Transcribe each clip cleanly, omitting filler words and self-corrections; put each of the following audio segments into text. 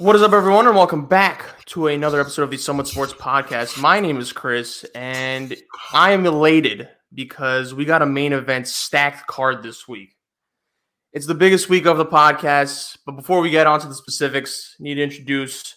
What is up, everyone, and welcome back to another episode of the Somewhat Sports Podcast. My name is Chris, and I am elated because we got a main event stacked card this week. It's the biggest week of the podcast, but before we get on to the specifics, I need to introduce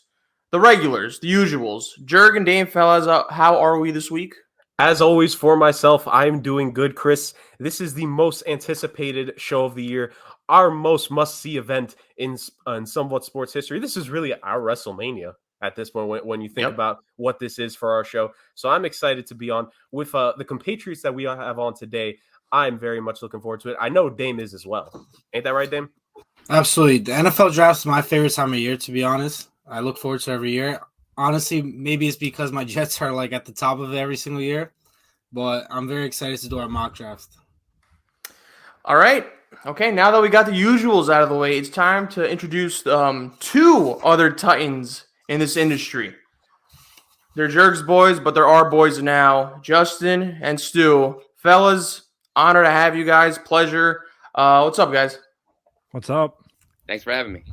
the regulars, the usuals. Jurg and Dame, fellas, how are we this week? As always, for myself, I'm doing good, Chris. This is the most anticipated show of the year, our most must-see event in Somewhat Sports history. This is really our WrestleMania at this point when you think about what this is for our show. So I'm excited to be on with the compatriots that we have on today. I'm very much looking forward to it. I know Dame is as well. Ain't that right, Dame? Absolutely. The NFL draft is my favorite time of year, to be honest. I look forward to it every year. Honestly, maybe it's because my Jets are like at the top of it every single year, but I'm very excited to do our mock draft. All right. Okay, now that we got the usuals out of the way, it's time to introduce two other Titans in this industry. They're Jurg's boys, but they're our boys now, Justin and Stu. Fellas, honor to have you guys. Pleasure. What's up, guys? What's up? Thanks for having me.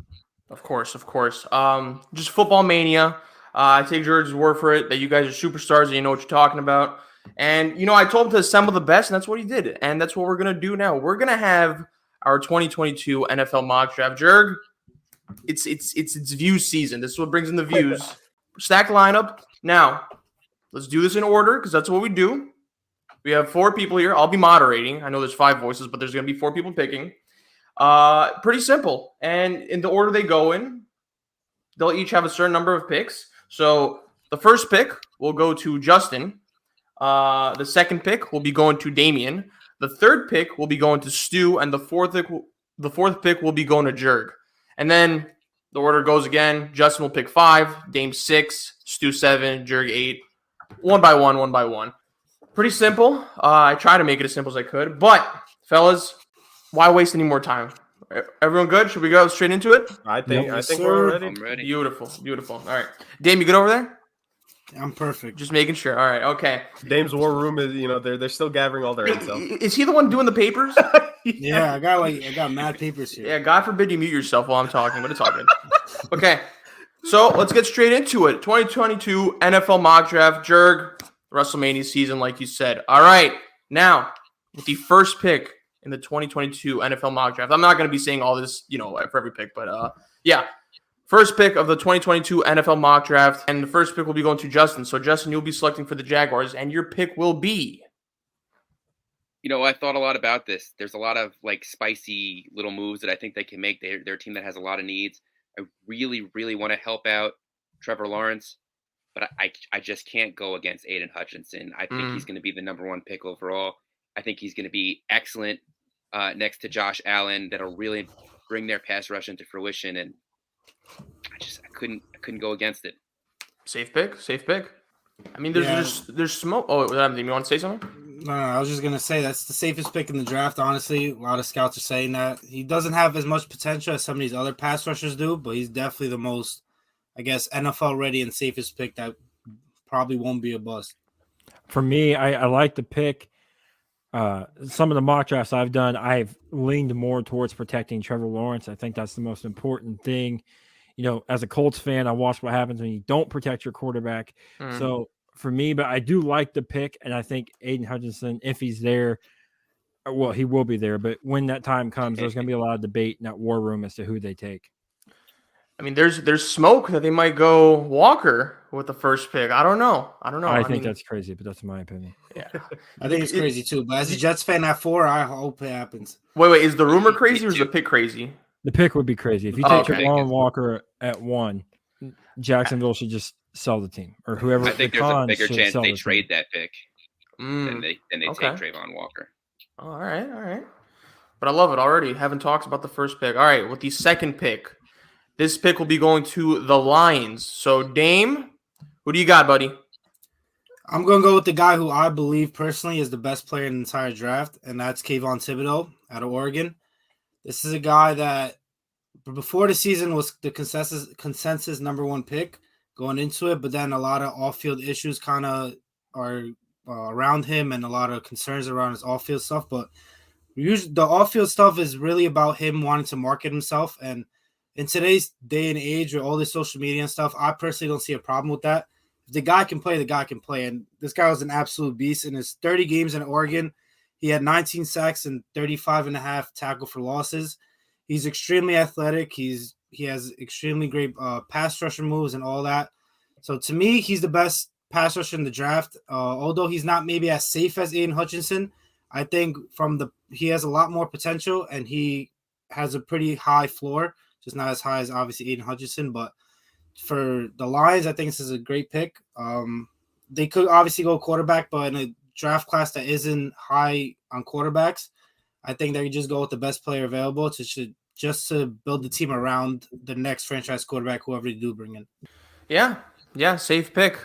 Of course. Just football mania. I take Jurg's word for it that you guys are superstars and you know what you're talking about. And, I told him to assemble the best, and that's what he did. And that's what we're going to do now. We're going to have our 2022 NFL mock draft. Jurg, it's view season. This is what brings in the views. Stack lineup. Now, let's do this in order because that's what we do. We have 4 people here. I'll be moderating. I know there's 5 voices, but there's going to be 4 people picking. Pretty simple. And in the order they go in, they'll each have a certain number of picks. So the first pick will go to Justin. The second pick will be going to Damian. The third pick will be going to Stu, and the fourth pick will be going to Jurg. And then the order goes again. Justin will pick 5, Dame 6, Stu 7, Jurg 8. One by one. Pretty simple. I try to make it as simple as I could. But, fellas, why waste any more time? Everyone good? Should we go straight into it? I think we're ready. I'm ready. Beautiful. All right. Dame, you good over there? I'm perfect. Just making sure. All right. Okay. Dame's war room is, they're still gathering all their intel. Is he the one doing the papers? Yeah, I got mad papers here. Yeah, God forbid you mute yourself while I'm talking, but it's all good. Okay. So let's get straight into it. 2022 NFL mock draft. Jurg, WrestleMania season, like you said. All right. Now, with the first pick in the 2022 NFL mock draft. I'm not going to be saying all this, for every pick, but yeah. First pick of the 2022 NFL mock draft, and the first pick will be going to Justin. So, Justin, you'll be selecting for the Jaguars, and your pick will be. I thought a lot about this. There's a lot of spicy little moves that I think they can make. They're a team that has a lot of needs. I really, really want to help out Trevor Lawrence, but I just can't go against Aiden Hutchinson. I think he's going to be the number 1 pick overall. I think he's going to be excellent next to Josh Allen. That'll really bring their pass rush into fruition, and I couldn't go against it. Safe pick. I mean, there's smoke. Oh, you want to say something? No, I was just gonna say that's the safest pick in the draft. Honestly, a lot of scouts are saying that he doesn't have as much potential as some of these other pass rushers do, but he's definitely the most, I guess, NFL ready and safest pick that probably won't be a bust. For me, I like the pick. Some of the mock drafts I've done, I've leaned more towards protecting Trevor Lawrence. I think that's the most important thing. As a Colts fan, I watch what happens when you don't protect your quarterback. So for me, but I do like the pick, and I think Aiden Hutchinson, if he's there, well, he will be there. But when that time comes, there's going to be a lot of debate in that war room as to who they take. I mean, there's smoke that they might go Walker with the first pick. I don't know. I think that's crazy, but that's my opinion. Yeah, I think it's crazy too. But as a Jets fan at 4, I hope it happens. Wait, is the rumor crazy or is the pick crazy? The pick would be crazy. If you take Javon Walker at 1, Jacksonville should just sell the team, or whoever. I think there's a bigger chance they trade that pick than they take Trayvon Walker. Oh, all right. But I love it already. Haven't talked about the first pick. All right, with the second pick, this pick will be going to the Lions. So, Dame, who do you got, buddy? I'm going to go with the guy who I believe personally is the best player in the entire draft, and that's Kayvon Thibodeau out of Oregon. This is a guy that before the season was the consensus number 1 pick going into it, but then a lot of off-field issues kind of are around him and a lot of concerns around his off-field stuff. But usually the off-field stuff is really about him wanting to market himself, and in today's day and age with all this social media and stuff, I personally don't see a problem with that. If the guy can play, the guy can play. And this guy was an absolute beast. In his 30 games in Oregon, he had 19 sacks and 35 and a half tackle for losses. He's extremely athletic. He has extremely great pass rusher moves and all that. So to me, he's the best pass rusher in the draft. Although he's not maybe as safe as Aiden Hutchinson, I think he has a lot more potential and he has a pretty high floor. Just not as high as obviously Aiden Hutchinson, but for the Lions, I think this is a great pick. They could obviously go quarterback, but in a draft class that isn't high on quarterbacks, I think they just go with the best player available just to build the team around the next franchise quarterback, whoever they do bring in. Yeah, safe pick.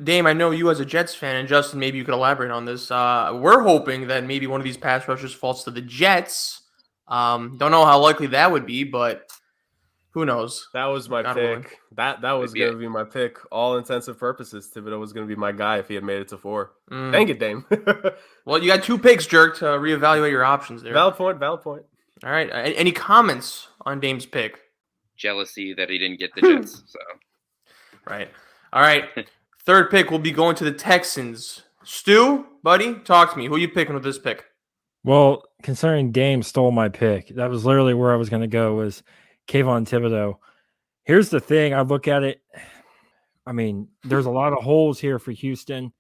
Dame, I know you as a Jets fan, and Justin, maybe you could elaborate on this. We're hoping that maybe one of these pass rushers falls to the Jets. Don't know how likely that would be, but who knows? That was my pick. That was going to be my pick. All intensive purposes, Thibodeau was going to be my guy if he had made it to 4. Dang it, Dame. Well, you got 2 picks, Jurg, to reevaluate your options there. Valid point. All right. Any comments on Dame's pick? Jealousy that he didn't get the Jets. So, right. All right. Third pick will be going to the Texans. Stu, buddy, talk to me. Who are you picking with this pick? Well, considering Dame stole my pick, that was literally where I was going to go was Kayvon Thibodeau. Here's the thing. I look at it. I mean, there's a lot of holes here for Houston.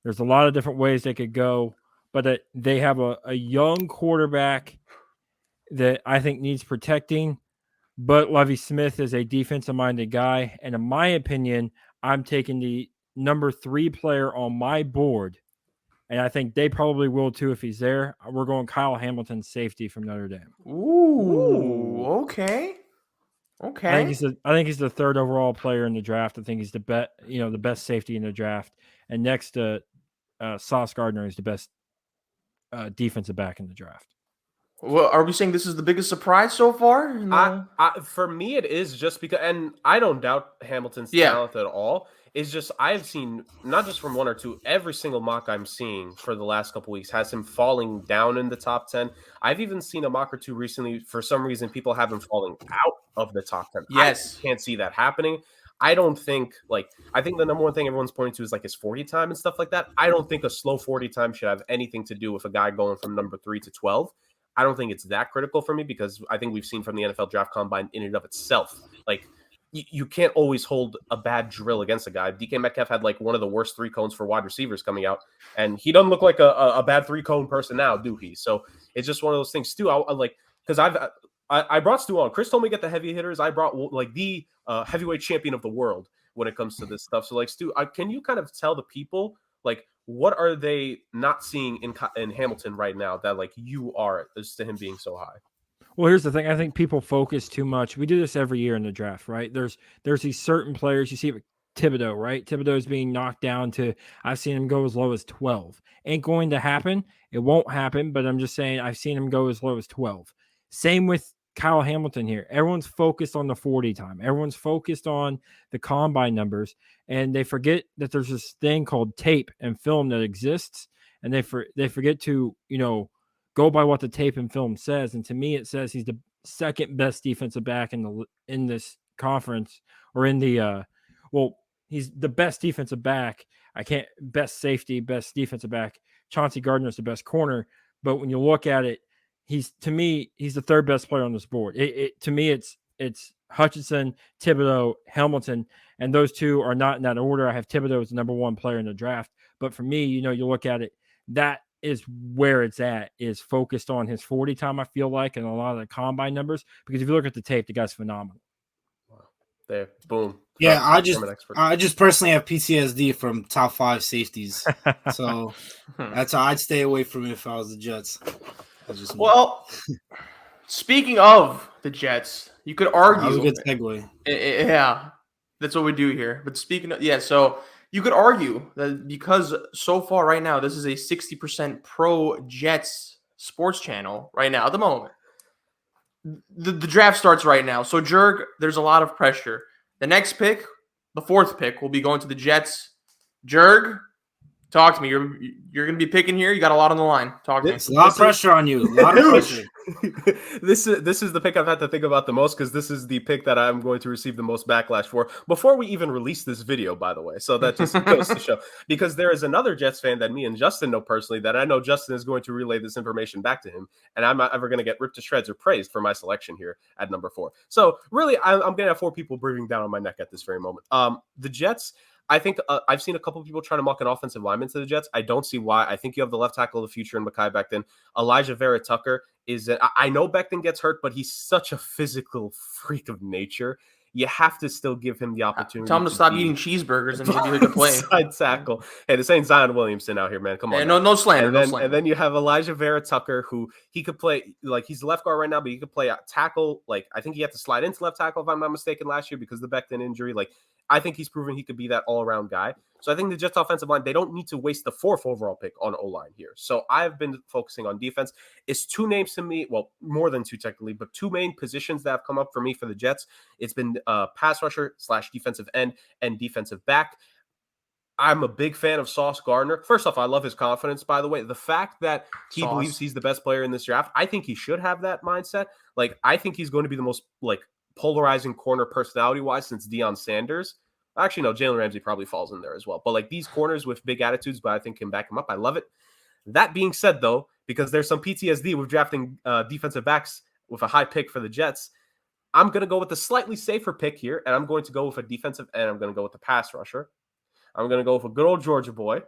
There's a lot of different ways they could go, but they have a young quarterback that I think needs protecting, but Lovie Smith is a defensive-minded guy, and in my opinion, I'm taking the number 3 player on my board, and I think they probably will too if he's there. We're going Kyle Hamilton, safety from Notre Dame. Ooh, okay. I think he's the 3rd overall player in the draft. I think he's the best safety in the draft, and next to Sauce Gardner is the best defensive back in the draft. Well, are we saying this is the biggest surprise so far? For me, it is just because, and I don't doubt Hamilton's talent at all. It's just I've seen, not just from 1 or 2, every single mock I'm seeing for the last couple weeks has him falling down in the top 10. I've even seen a mock or 2 recently. For some reason, people have him falling out of the top 10. Yes. I can't see that happening. I don't think, I think the number one thing everyone's pointing to is his 40 time and stuff like that. I don't think a slow 40 time should have anything to do with a guy going from number 3 to 12. I don't think it's that critical for me because I think we've seen from the NFL Draft Combine in and of itself, you can't always hold a bad drill against a guy. DK Metcalf had one of the worst 3 cones for wide receivers coming out, and he doesn't look like a bad 3 cone person now, do he? So it's just one of those things. Stu, because I brought Stu on. Chris told me to get the heavy hitters. I brought the heavyweight champion of the world when it comes to this stuff. So Stu, can you kind of tell the people what are they not seeing in Hamilton right now that you are as to him being so high? Well, here's the thing. I think people focus too much. We do this every year in the draft, right? There's these certain players. You see it with Thibodeau, right? Thibodeau is being knocked down to, I've seen him go as low as 12. Ain't going to happen. It won't happen, but I'm just saying I've seen him go as low as 12. Same with Kyle Hamilton here. Everyone's focused on the 40 time. Everyone's focused on the combine numbers, and they forget that there's this thing called tape and film that exists, and they forget to, go by what the tape and film says. And to me, it says he's the 2nd best defensive back in this conference, or in the he's the best defensive back. Best safety, best defensive back. Chauncey Gardner's the best corner, but when you look at it, he's the 3rd best player on this board. To me, it's Hutchinson, Thibodeau, Hamilton, and those 2 are not in that order. I have Thibodeau as the number 1 player in the draft, but for me, you look at it, that is where it's at, is focused on his 40 time, I feel like, and a lot of the combine numbers, because if you look at the tape, the guy's phenomenal. Wow. There, boom. Yeah, I just personally have PTSD from top 5 safeties, so that's how I'd stay away from it if I was the Jets. Well, speaking of the Jets, you could argue. That was a good segue. Yeah, that's what we do here. But speaking of, so you could argue that because so far right now, this is a 60% pro Jets sports channel right now at the moment. The draft starts right now. So, Jurg, there's a lot of pressure. The next pick, the 4th pick, will be going to the Jets. Jurg, talk to me. You're going to be picking here. You got a lot on the line. Talk to me. It's a lot of pressure on you. A lot of pressure. This is the pick I've had to think about the most because this is the pick that I'm going to receive the most backlash for before we even release this video, by the way. So that just goes to show, because there is another Jets fan that me and Justin know personally that I know Justin is going to relay this information back to him, and I'm not ever going to get ripped to shreds or praised for my selection here at number 4. So really, I'm going to have 4 people breathing down on my neck at this very moment. The Jets, I think I've seen a couple of people trying to mock an offensive lineman to the Jets. I don't see why. I think you have the left tackle of the future in Mekhi Becton. Elijah Vera Tucker I know Becton gets hurt, but he's such a physical freak of nature. You have to still give him the opportunity. Tell him to stop eating cheeseburgers and he'll be here to play. Side tackle. Hey, this ain't Zion Williamson out here, man. Come on. No slander. And then you have Elijah Vera Tucker, who he could play, like, he's the left guard right now, but he could play tackle. Like, I think he had to slide into left tackle, if I'm not mistaken, last year because of the Becton injury. Like, I think he's proven he could be that all-around guy. So I think the Jets offensive line, they don't need to waste the 4th overall pick on O-line here. So I've been focusing on defense. It's 2 names to me, well, more than 2 technically, but 2 main positions that have come up for me for the Jets. It's been pass rusher / defensive end and defensive back. I'm a big fan of Sauce Gardner. First off, I love his confidence, by the way. The fact that he believes he's the best player in this draft, I think he should have that mindset. Like, I think he's going to be the most, like, polarizing corner personality-wise since Deion Sanders. Actually, no, Jalen Ramsey probably falls in there as well. But, like, these corners with big attitudes, but I think can back him up. I love it. That being said, though, because there's some PTSD with drafting defensive backs with a high pick for the Jets, I'm going to go with the slightly safer pick here, and I'm going to go with a defensive end. I'm going to go with the pass rusher. I'm going to go with a good old Georgia boy.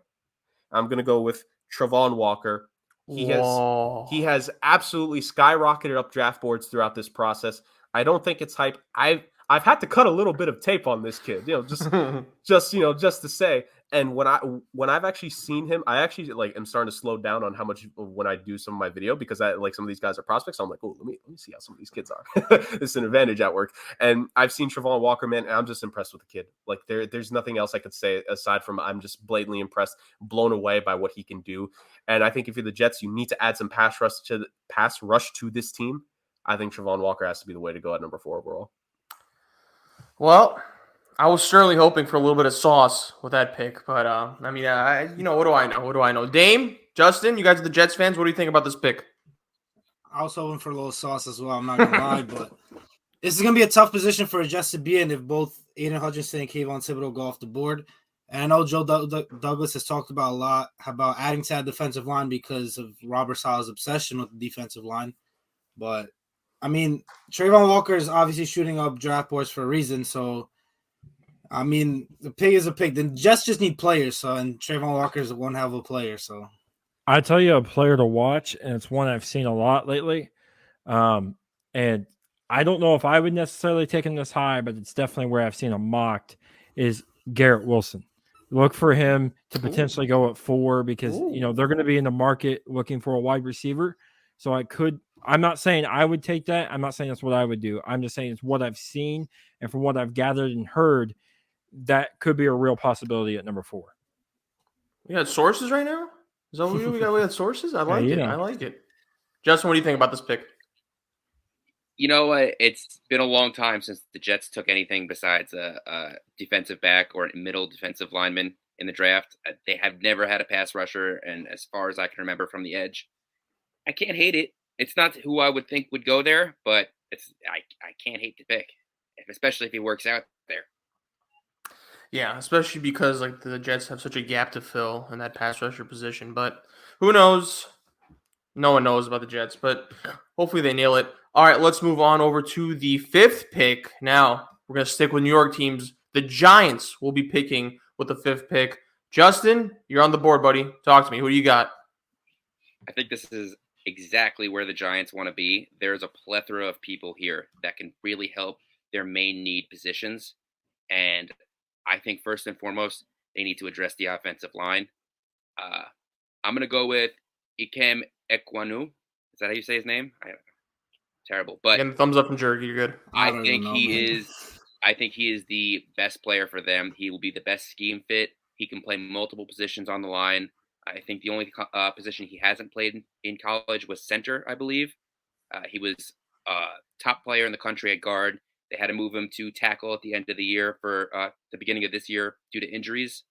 I'm going to go with Travon Walker. He has absolutely skyrocketed up draft boards throughout this process. I don't think it's hype. I've had to cut a little bit of tape on this kid, just to say. And when I've actually seen him, I actually am starting to slow down on how much when I do some of my video, because I some of these guys are prospects. So I'm like, oh, let me see how some of these kids are. It's an advantage at work. And I've seen Travon Walker, man, and I'm just impressed with the kid. Like there's nothing else I could say aside from I'm just blatantly impressed, blown away by what he can do. And I think if you're the Jets, you need to add some pass rush to this team. I think Travon Walker has to be the way to go at number 4 overall. Well, I was certainly hoping for a little bit of sauce with that pick, but what do I know? Dame, Justin, you guys are the Jets fans. What do you think about this pick? I was hoping for a little sauce as well. I'm not gonna lie, but this is gonna be a tough position for a Jets to be in if both Aiden Hutchinson and Kayvon Thibodeau go off the board. And I know Joe Douglas has talked about a lot about adding to that defensive line because of Robert Sala's obsession with the defensive line. But I mean, Travon Walker is obviously shooting up draft boards for a reason. So, I mean, the pig is a pig. The Jets just need players. So, and Travon Walker is one hell of a player. So, I tell you a player to watch, and it's one I've seen a lot lately. And I don't know if I would necessarily take him this high, but it's definitely where I've seen him mocked is Garrett Wilson. Look for him to potentially go at 4 because, they're going to be in the market looking for a wide receiver. So I'm not saying I would take that. I'm not saying that's what I would do. I'm just saying it's what I've seen. And from what I've gathered and heard, that could be a real possibility at number 4. We got sources right now? Is that what we got sources? I like it. I like it. Justin, what do you think about this pick? You know what? It's been a long time since the Jets took anything besides a defensive back or a middle defensive lineman in the draft. They have never had a pass rusher, and as far as I can remember from the edge, I can't hate it. It's not who I would think would go there, but I can't hate the pick, especially if he works out there. Yeah, especially because the Jets have such a gap to fill in that pass rusher position. But who knows? No one knows about the Jets, but hopefully they nail it. All right, let's move on over to the 5th pick. Now, we're going to stick with New York teams. The Giants will be picking with the 5th pick. Justin, you're on the board, buddy. Talk to me. Who do you got? I think this is exactly where the Giants want to be. There's a plethora of people here that can really help their main need positions. And I think first and foremost, they need to address the offensive line. I'm going to go with Ikem Ekwonu. Is that how you say his name? Terrible. But getting thumbs up from Jurg. You're good. I think he is the best player for them. He will be the best scheme fit. He can play multiple positions on the line. I think the only position he hasn't played in college was center, I believe. He was top player in the country at guard. They had to move him to tackle at the end of the year for the beginning of this year due to injuries.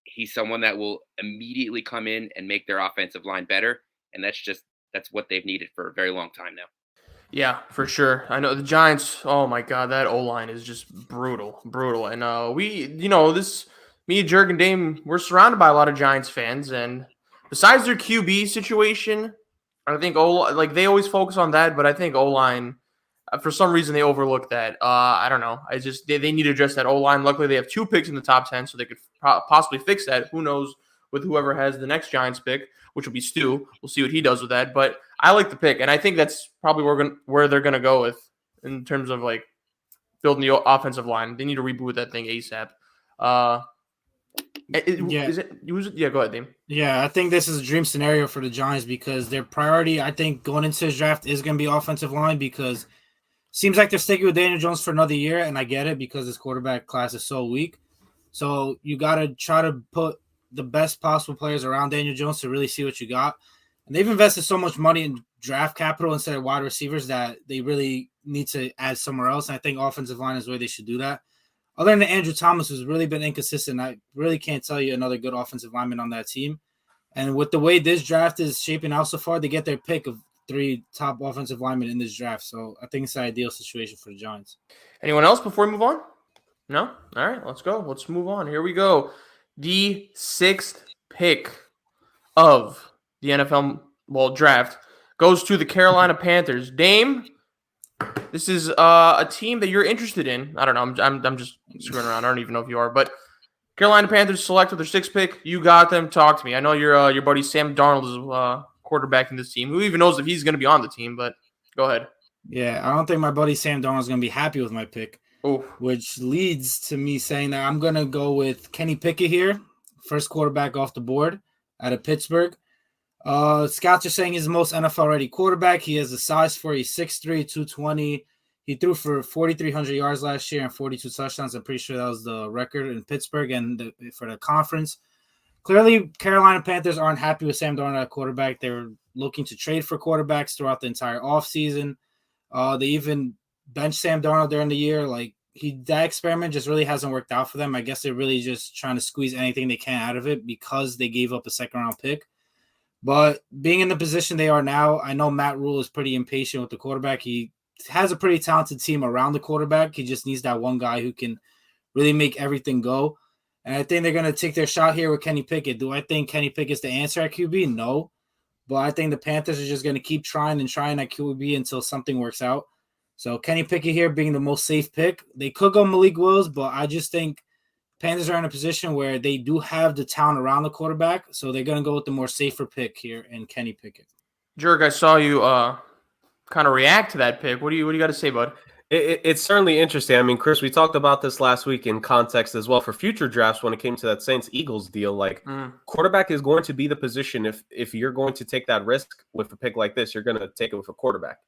He's someone that will immediately come in and make their offensive line better. And that's that's what they've needed for a very long time now. Yeah, for sure. I know the Giants. Oh my God, that O line is just brutal. And me, Jurg, and Dame, we're surrounded by a lot of Giants fans, and besides their QB situation, I think they always focus on that, but I think O line, for some reason, they overlook that. I don't know. They need to address that O line. Luckily, they have 2 picks in the top 10, so they could possibly fix that. Who knows with whoever has the next Giants pick, which will be Stu. We'll see what he does with that, but I like the pick, and I think that's probably where they're gonna go with in terms of like building the offensive line. They need to reboot that thing ASAP. Yeah, go ahead, Dame. Yeah, I think this is a dream scenario for the Giants because their priority, I think, going into this draft is going to be offensive line because it seems like they're sticking with Daniel Jones for another year, and I get it because this quarterback class is so weak. So you got to try to put the best possible players around Daniel Jones to really see what you got. And they've invested so much money in draft capital instead of wide receivers that they really need to add somewhere else. And I think offensive line is where they should do that. Other than Andrew Thomas, who's really been inconsistent, I really can't tell you another good offensive lineman on that team. And with the way this draft is shaping out so far, they get their pick of 3 top offensive linemen in this draft. So I think it's an ideal situation for the Giants. Anyone else before we move on? No? All right, let's go. Let's move on. Here we go. The 6th pick of the NFL draft goes to the Carolina Panthers. Dame, this is a team that you're interested in. I don't know. I'm just screwing around. I don't even know if you are, but Carolina Panthers select with their 6th pick. You got them. Talk to me. I know your buddy Sam Darnold is quarterbacking this team. Who even knows if he's going to be on the team? But go ahead. Yeah, I don't think my buddy Sam Darnold is going to be happy with my pick. Oof. Which leads to me saying that I'm going to go with Kenny Pickett here, first quarterback off the board out of Pittsburgh. Scouts are saying he's the most NFL-ready quarterback. He has the size for it. He's 6'3", 220. He threw for 4,300 yards last year and 42 touchdowns. I'm pretty sure that was the record in Pittsburgh and for the conference. Clearly, Carolina Panthers aren't happy with Sam Darnold at quarterback. They're looking to trade for quarterbacks throughout the entire offseason. They even benched Sam Darnold during the year. That experiment just really hasn't worked out for them. I guess they're really just trying to squeeze anything they can out of it because they gave up a 2nd-round pick. But being in the position they are now, I know Matt Rule is pretty impatient with the quarterback. He has a pretty talented team around the quarterback. He just needs that one guy who can really make everything go. And I think they're going to take their shot here with Kenny Pickett. Do I think Kenny Pickett's the answer at QB? No. But I think the Panthers are just going to keep trying at QB until something works out. So Kenny Pickett here being the most safe pick. They could go Malik Willis, but I just think Panthers are in a position where they do have the talent around the quarterback, so they're going to go with the more safer pick here in Kenny Pickett. Jurg, I saw you kind of react to that pick. What do you got to say, bud? It's certainly interesting. I mean, Chris, we talked about this last week in context as well for future drafts when it came to that Saints-Eagles deal. Quarterback is going to be the position if you're going to take that risk with a pick like this, you're going to take it with a quarterback.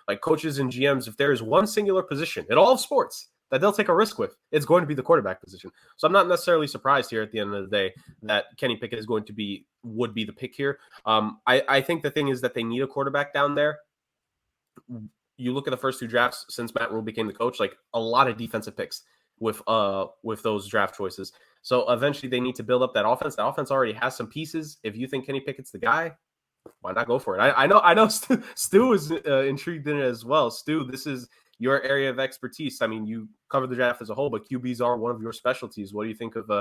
Like coaches and GMs, if there is one singular position in all of sports that they'll take a risk with, it's going to be the quarterback position. So I'm not necessarily surprised here at the end of the day that Kenny Pickett would be the pick here. I think the thing is that they need a quarterback down there. You look at the first 2 drafts since Matt Rule became the coach, like a lot of defensive picks with those draft choices. So eventually they need to build up that offense. The offense already has some pieces. If you think Kenny Pickett's the guy, why not go for it? I know Stu is intrigued in it as well. Stu, this is your area of expertise. I mean, you cover the draft as a whole, but QBs are one of your specialties. What do you think of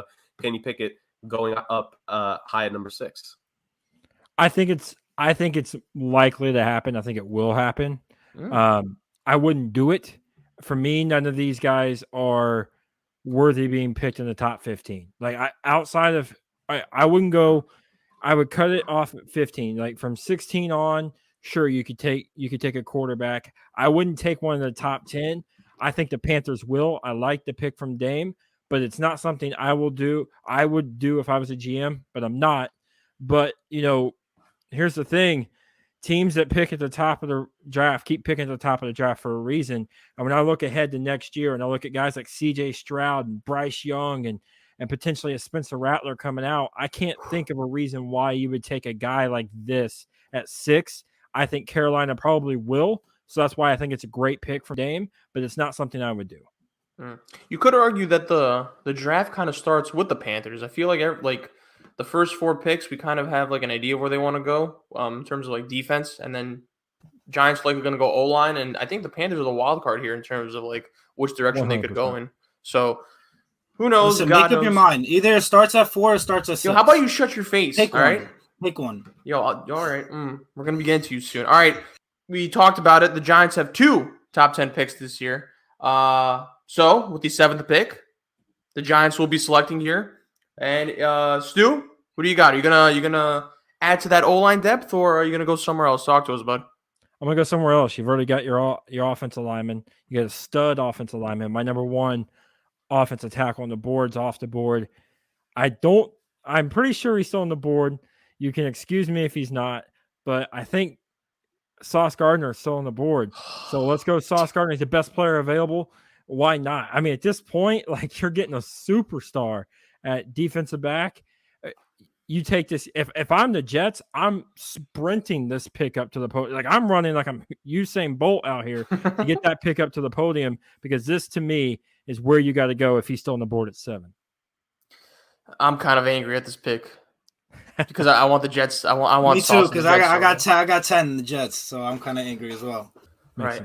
Kenny Pickett going up high at number 6? I think it's likely to happen. I think it will happen. I wouldn't do it. For me, none of these guys are worthy of being picked in the top 15. I wouldn't go. I would cut it off at 15. Like from 16 on, sure you could take a quarterback. I wouldn't take one in the top 10. I think the Panthers will. I like the pick from Dame, but it's not something I will do. I would do if I was a GM, but I'm not. But here's the thing. Teams that pick at the top of the draft keep picking at the top of the draft for a reason. And when I look ahead to next year and I look at guys like CJ Stroud and Bryce Young and potentially a Spencer Rattler coming out, I can't think of a reason why you would take a guy like this at 6. I think Carolina probably will. So that's why I think it's a great pick for Dame, but it's not something I would do. You could argue that the draft kind of starts with the Panthers. I feel like the first 4 picks, we kind of have like an idea of where they want to go in terms of like defense, and then Giants likely going to go O-line, and I think the Panthers are the wild card here in terms of like which direction they could go 100%. in. So who knows? Listen, God make up knows. your mind. Either it starts at 4 or starts at 6. Yo, how about you shut your face? Pick all one. right. Pick one. Yo, all right. We're gonna be getting to you soon. All right. We talked about it. The Giants have 2 top 10 picks this year. So with the 7th pick, the Giants will be selecting here. And Stu, what do you got? Are you gonna add to that O-line depth, or are you gonna go somewhere else? Talk to us, bud. I'm gonna go somewhere else. You've already got your offensive lineman. You got a stud offensive lineman. My number 1 offensive tackle on the board's off the board. I'm pretty sure he's still on the board. You can excuse me if he's not, but I think Sauce Gardner is still on the board. So let's go. Sauce Gardner is the best player available. Why not? I mean, at this point, like, you're getting a superstar at defensive back. You take this. If I'm the Jets, I'm sprinting this pick up to the podium. Like, I'm running like I'm Usain Bolt out here to get that pick up to the podium, because this, to me, is where you got to go if he's still on the board at 7. I'm kind of angry at this pick because I want the Jets. I want. Me Sauce too, in the because I Jets got 10 in the Jets, so I'm kind of angry as well. Right.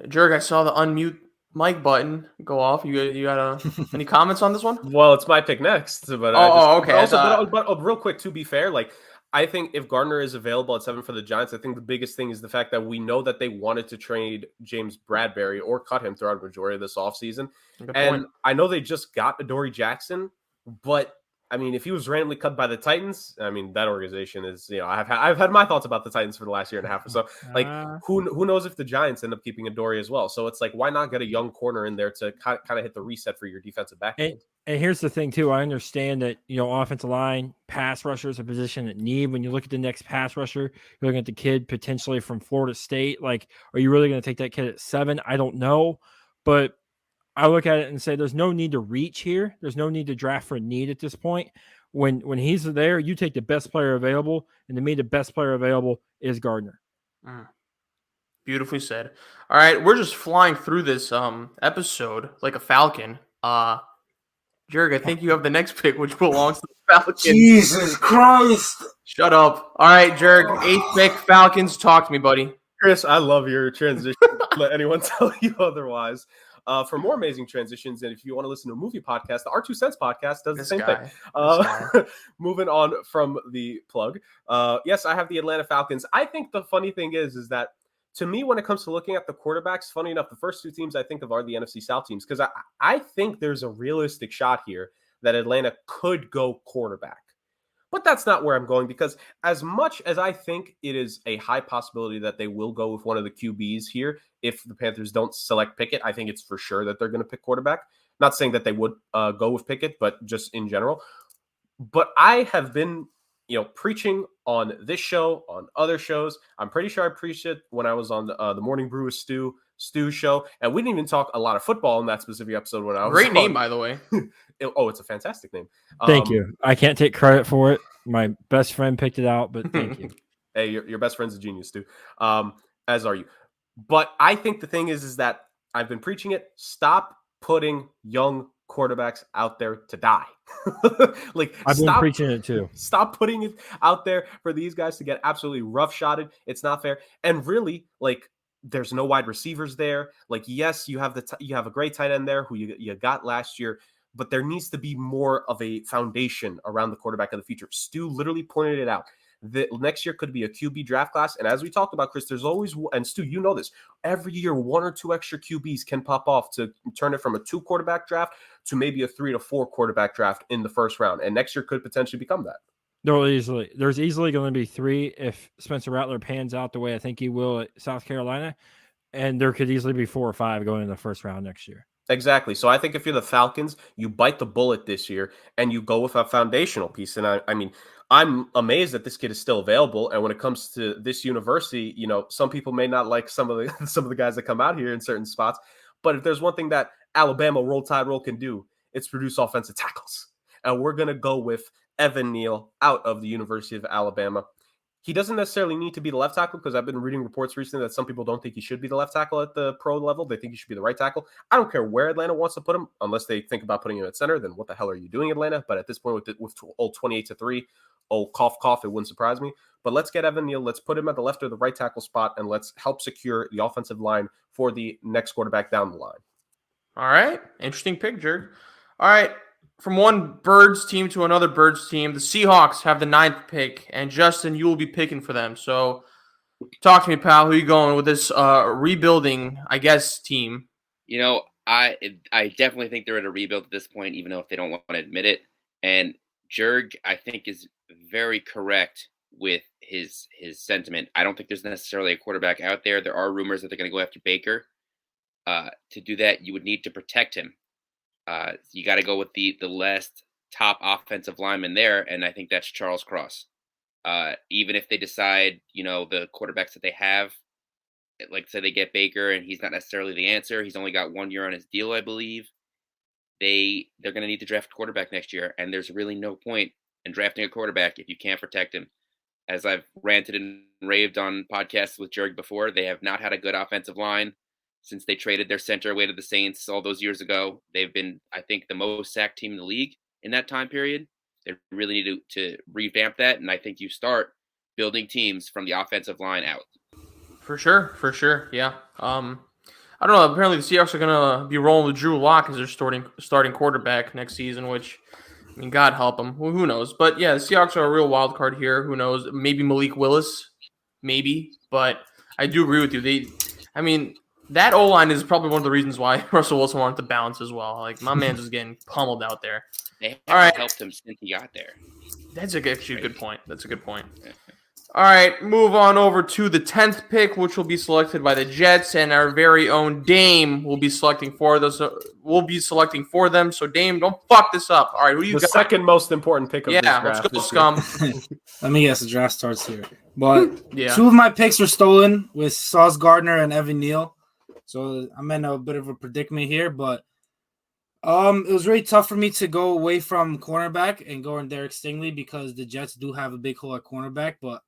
Jurg, I saw the unmute mic button go off. You got any comments on this one? Well, it's my pick next, but okay. But real quick, to be fair, like, I think if Gardner is available at 7 for the Giants, I think the biggest thing is the fact that we know that they wanted to trade James Bradbury or cut him throughout the majority of this offseason. And I know they just got Adoree Jackson, but I mean, if he was randomly cut by the Titans, I mean, that organization is, I've had my thoughts about the Titans for the last year and a half or so. Like, who knows if the Giants end up keeping Adoree as well? So it's like, why not get a young corner in there to kind of hit the reset for your defensive back? And here's the thing too. I understand that, offensive line, pass rusher is a position at need. When you look at the next pass rusher, you're looking at the kid potentially from Florida State. Like, are you really going to take that kid at 7? I don't know, but I look at it and say there's no need to reach here. There's no need to draft for need at this point. When he's there, you take the best player available, and to me, the best player available is Gardner. Beautifully said. All right, we're just flying through this episode like a falcon. Jurg, I think you have the next pick, which belongs to the Falcons. Jesus Christ! Shut up. All right, Jurg, 8th pick, Falcons. Talk to me, buddy. Chris, I love your transition. Let anyone tell you otherwise. For more amazing transitions, and if you want to listen to a movie podcast, the R2 Cents podcast does the same thing. Moving on from the plug. Yes, I have the Atlanta Falcons. I think the funny thing is that, to me, when it comes to looking at the quarterbacks, funny enough, the first 2 teams I think of are the NFC South teams, because I think there's a realistic shot here that Atlanta could go quarterback. But that's not where I'm going, because as much as I think it is a high possibility that they will go with one of the QBs here, if the Panthers don't select Pickett, I think it's for sure that they're going to pick quarterback. Not saying that they would go with Pickett, but just in general. But I have been, preaching on this show, on other shows. I'm pretty sure I preached it when I was on the Morning Brew with Stu show, and we didn't even talk a lot of football in that specific episode when I was Great name, by the way. It's a fantastic name. Thank you. I can't take credit for it. My best friend picked it out, but thank you. Hey, your best friend's a genius, Stu. As are you. But I think the thing is that I've been preaching it. Stop putting young quarterbacks out there to die. I've been preaching it too. Stop putting it out there for these guys to get absolutely roughshotted. It's not fair. And really, there's no wide receivers there. Yes, you have you have a great tight end there who you got last year, but there needs to be more of a foundation around the quarterback of the future. Stu literally pointed it out. The next year could be a QB draft class. And as we talked about, Chris, there's always, and Stu, you know this, every year 1 or 2 extra QBs can pop off to turn it from a 2 quarterback draft to maybe a 3 to 4 quarterback draft in the first round. And next year could potentially become that. There's easily going to be 3 if Spencer Rattler pans out the way I think he will at South Carolina. And there could easily be 4 or 5 going in the first round next year. Exactly. So I think if you're the Falcons, you bite the bullet this year and you go with a foundational piece. And I mean, I'm amazed that this kid is still available. And when it comes to this university, some people may not like some of the guys that come out here in certain spots. But if there's one thing that Alabama Roll Tide Roll can do, it's produce offensive tackles. And we're going to go with Evan Neal out of the University of Alabama. He doesn't necessarily need to be the left tackle, because I've been reading reports recently that some people don't think he should be the left tackle at the pro level. They think he should be the right tackle. I don't care where Atlanta wants to put him, unless they think about putting him at center. Then what the hell are you doing, Atlanta? But at this point, with old 28-3, old cough, it wouldn't surprise me. But let's get Evan Neal. Let's put him at the left or the right tackle spot, and let's help secure the offensive line for the next quarterback down the line. All right. Interesting pick, Jurg. All right. From one Birds team to another Birds team, the Seahawks have the 9th pick, and Justin, you will be picking for them. So talk to me, pal. Who are you going with this rebuilding, I guess, team? I definitely think they're at a rebuild at this point, even though if they don't want to admit it. And Jurg, I think, is very correct with his sentiment. I don't think there's necessarily a quarterback out there. There are rumors that they're going to go after Baker. To do that, you would need to protect him. You got to go with the last top offensive lineman there, and I think that's Charles Cross. Even if they decide, the quarterbacks that they have, like say they get Baker and he's not necessarily the answer. He's only got 1 year on his deal, I believe. They're going to need to draft a quarterback next year, and there's really no point in drafting a quarterback if you can't protect him. As I've ranted and raved on podcasts with Jurg before, they have not had a good offensive line since they traded their center away to the Saints all those years ago. They've been, I think, the most sacked team in the league in that time period. They really need to revamp that, and I think you start building teams from the offensive line out. For sure, yeah. I don't know. Apparently, the Seahawks are going to be rolling with Drew Lock as their starting quarterback next season, which, I mean, God help them. Well, who knows? But, yeah, the Seahawks are a real wild card here. Who knows? Maybe Malik Willis. Maybe. But I do agree with you. That O-line is probably one of the reasons why Russell Wilson wanted to bounce as well. Like, my man's just getting pummeled out there. They haven't helped him since he got there. That's actually a good point. That's a good point. All right, move on over to the 10th pick, which will be selected by the Jets, and our very own Dame will be selecting for them. So, Dame, don't fuck this up. All right, who you got? The second most important pick of this draft. Let's go, scum. Let me guess, the draft starts here. But Yeah. 2 of my picks were stolen with Sauce Gardner and Evan Neal. So I'm in a bit of a predicament here, but it was really tough for me to go away from cornerback and go in Derek Stingley because the Jets do have a big hole at cornerback. But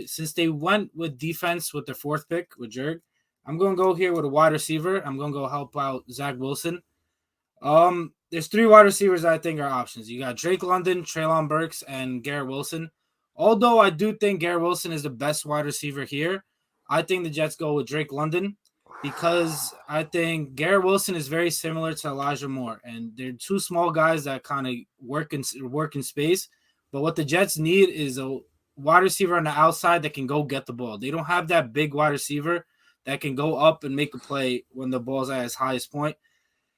since they went with defense with their 4th pick with Jurg, I'm gonna go here with a wide receiver. I'm gonna go help out Zach Wilson. There's 3 wide receivers that I think are options. You got Drake London, Treylon Burks, and Garrett Wilson. Although I do think Garrett Wilson is the best wide receiver here, I think the Jets go with Drake London, because I think Garrett Wilson is very similar to Elijah Moore, and they're 2 small guys that kind of work in space. But what the Jets need is a wide receiver on the outside that can go get the ball. They don't have that big wide receiver that can go up and make a play when the ball's at its highest point.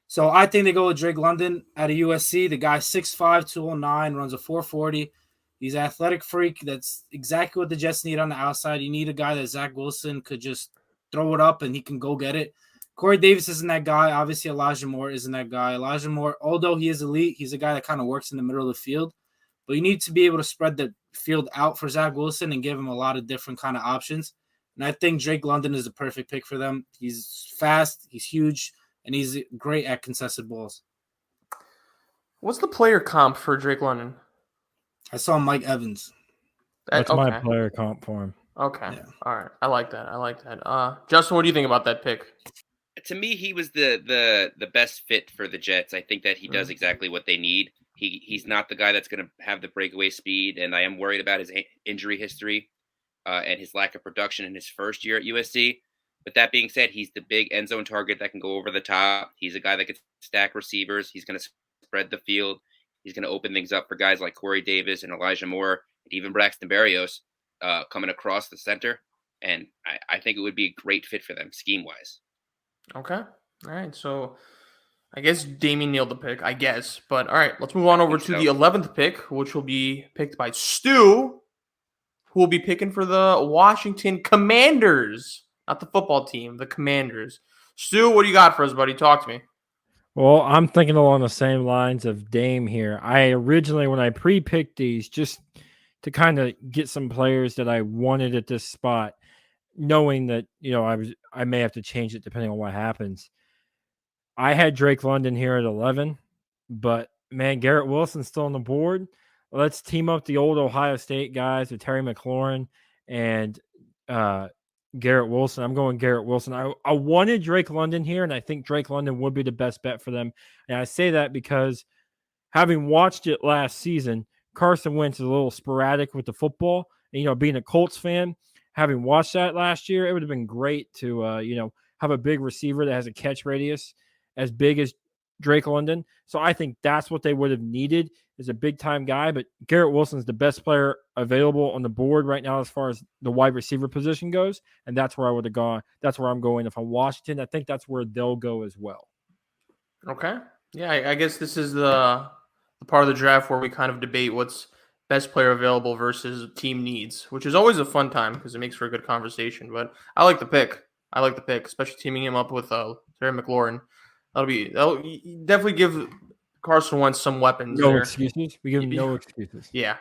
So I think they go with Drake London out of USC. The guy's 6'5", 209, runs a 4.40. He's an athletic freak. That's exactly what the Jets need on the outside. You need a guy that Zach Wilson could just throw it up and he can go get it. Corey Davis isn't that guy. Obviously, Elijah Moore isn't that guy. Elijah Moore, although he is elite, he's a guy that kind of works in the middle of the field. But you need to be able to spread the field out for Zach Wilson and give him a lot of different kind of options. And I think Drake London is the perfect pick for them. He's fast, he's huge, and he's great at contested balls. What's the player comp for Drake London? I saw Mike Evans. That's my player comp for him. Okay. Yeah. All right. I like that. Justin, what do you think about that pick? To me, he was the best fit for the Jets. I think that he does exactly what they need. He's not the guy that's going to have the breakaway speed, and I am worried about his injury history and his lack of production in his first year at USC. But that being said, he's the big end zone target that can go over the top. He's a guy that can stack receivers. He's going to spread the field. He's going to open things up for guys like Corey Davis and Elijah Moore, and even Braxton Berrios coming across the center. And I think it would be a great fit for them scheme-wise. Okay. All right. So I guess Damien nailed the pick, I guess. But all right, let's move on over to the 11th pick, which will be picked by Stu, who will be picking for the Washington Commanders. Not the football team, the Commanders. Stu, what do you got for us, buddy? Talk to me. Well, I'm thinking along the same lines of Dame here. I originally, when I pre-picked these, just to kind of get some players that I wanted at this spot, knowing that, I may have to change it depending on what happens. I had Drake London here at 11, but man, Garrett Wilson's still on the board. Let's team up the old Ohio State guys with Terry McLaurin and Garrett Wilson. I'm going Garrett Wilson. I wanted Drake London here, and I think Drake London would be the best bet for them. And I say that because having watched it last season, Carson Wentz is a little sporadic with the football. And, being a Colts fan, having watched that last year, it would have been great to, have a big receiver that has a catch radius as big as Drake London. So I think that's what they would have needed, is a big-time guy. But Garrett Wilson's the best player available on the board right now as far as the wide receiver position goes, and that's where I would have gone. That's where I'm going. If I'm Washington, I think that's where they'll go as well. Okay. Yeah, I guess this is the part of the draft where we kind of debate what's best player available versus team needs, which is always a fun time because it makes for a good conversation. But I like the pick. Especially teaming him up with Terry McLaurin. That'll definitely give Carson Wentz some weapons. No excuses. We give him no excuses. Yeah.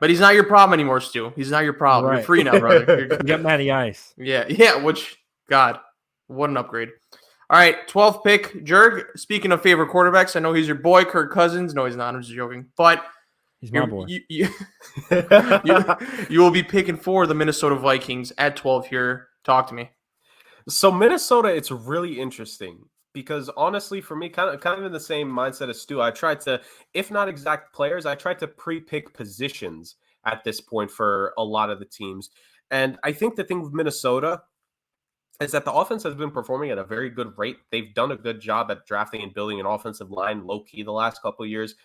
But he's not your problem anymore, Stu. He's not your problem. Right. You're free now, brother. You got Matty Ice. Yeah. Which, God, what an upgrade. All right, 12th pick, Jurg. Speaking of favorite quarterbacks, I know he's your boy, Kirk Cousins. No, he's not. I'm just joking. But he's my boy. You will be picking for the Minnesota Vikings at 12 here. Talk to me. So Minnesota, it's really interesting because honestly, for me, kind of in the same mindset as Stu, I tried to, if not exact players, I tried to pre-pick positions at this point for a lot of the teams. And I think the thing with Minnesota is that the offense has been performing at a very good rate. They've done a good job at drafting and building an offensive line low-key the last couple of years.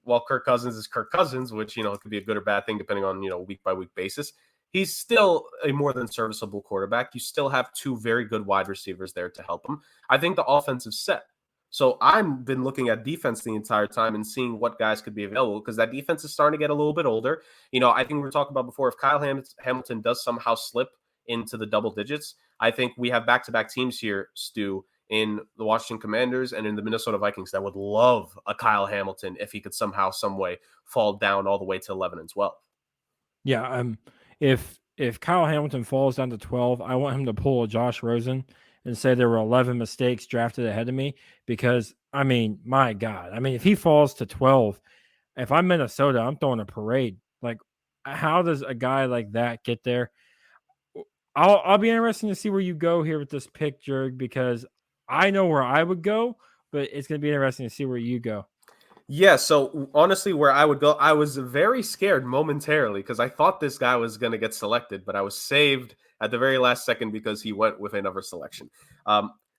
While Kirk Cousins is Kirk Cousins, which, it could be a good or bad thing depending on, week-by-week basis, he's still a more than serviceable quarterback. You still have two very good wide receivers there to help him. I think the offense is set. So I've been looking at defense the entire time and seeing what guys could be available because that defense is starting to get a little bit older. I think we were talking about before, if Kyle Hamilton does somehow slip into the double digits, I think we have back-to-back teams here, Stu, in the Washington Commanders and in the Minnesota Vikings that would love a Kyle Hamilton if he could somehow, some way fall down all the way to 11 and 12. Yeah, if Kyle Hamilton falls down to 12, I want him to pull a Josh Rosen and say there were 11 mistakes drafted ahead of me because, my God. If he falls to 12, if I'm Minnesota, I'm throwing a parade. Like, how does a guy like that get there? I'll be interested to see where you go here with this pick, Jurg, because I know where I would go, but it's going to be interesting to see where you go. Yeah, so honestly, where I would go, I was very scared momentarily because I thought this guy was going to get selected, but I was saved at the very last second because he went with another selection.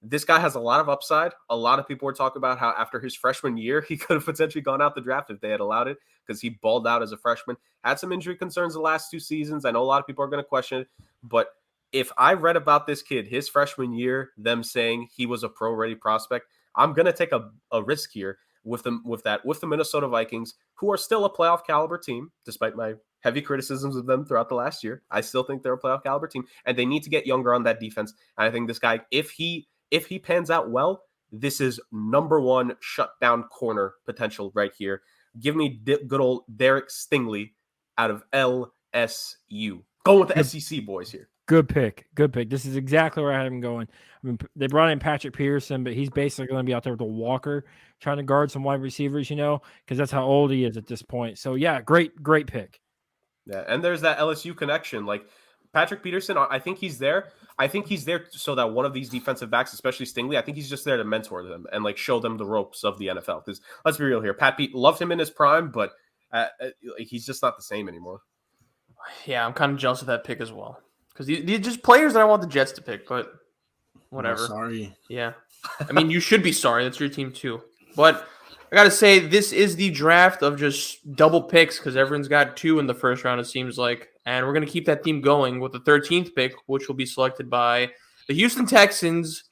This guy has a lot of upside. A lot of people were talking about how after his freshman year, he could have potentially gone out the draft if they had allowed it because he balled out as a freshman. Had some injury concerns the last 2 seasons. I know a lot of people are going to question it, but if I read about this kid, his freshman year, them saying he was a pro-ready prospect, I'm going to take a risk here with the Minnesota Vikings, who are still a playoff caliber team, despite my heavy criticisms of them throughout the last year. I still think they're a playoff caliber team, and they need to get younger on that defense. And I think this guy, if he pans out well, this is number 1 shutdown corner potential right here. Give me good old Derek Stingley out of LSU. Going with the SEC boys here. Good pick. This is exactly where I had him going. They brought in Patrick Peterson, but he's basically going to be out there with a walker trying to guard some wide receivers, because that's how old he is at this point. So, yeah, great pick. Yeah, and there's that LSU connection. Like, Patrick Peterson, I think he's there. I think he's there so that one of these defensive backs, especially Stingley, I think he's just there to mentor them and, show them the ropes of the NFL. Because let's be real here. Pat Pete loved him in his prime, but he's just not the same anymore. Yeah, I'm kind of jealous of that pick as well. Because these are just players that I want the Jets to pick, but whatever. Oh, sorry. Yeah. You should be sorry. That's your team too. But I got to say, this is the draft of just double picks because everyone's got 2 in the first round, it seems like. And we're going to keep that theme going with the 13th pick, which will be selected by the Houston Texans.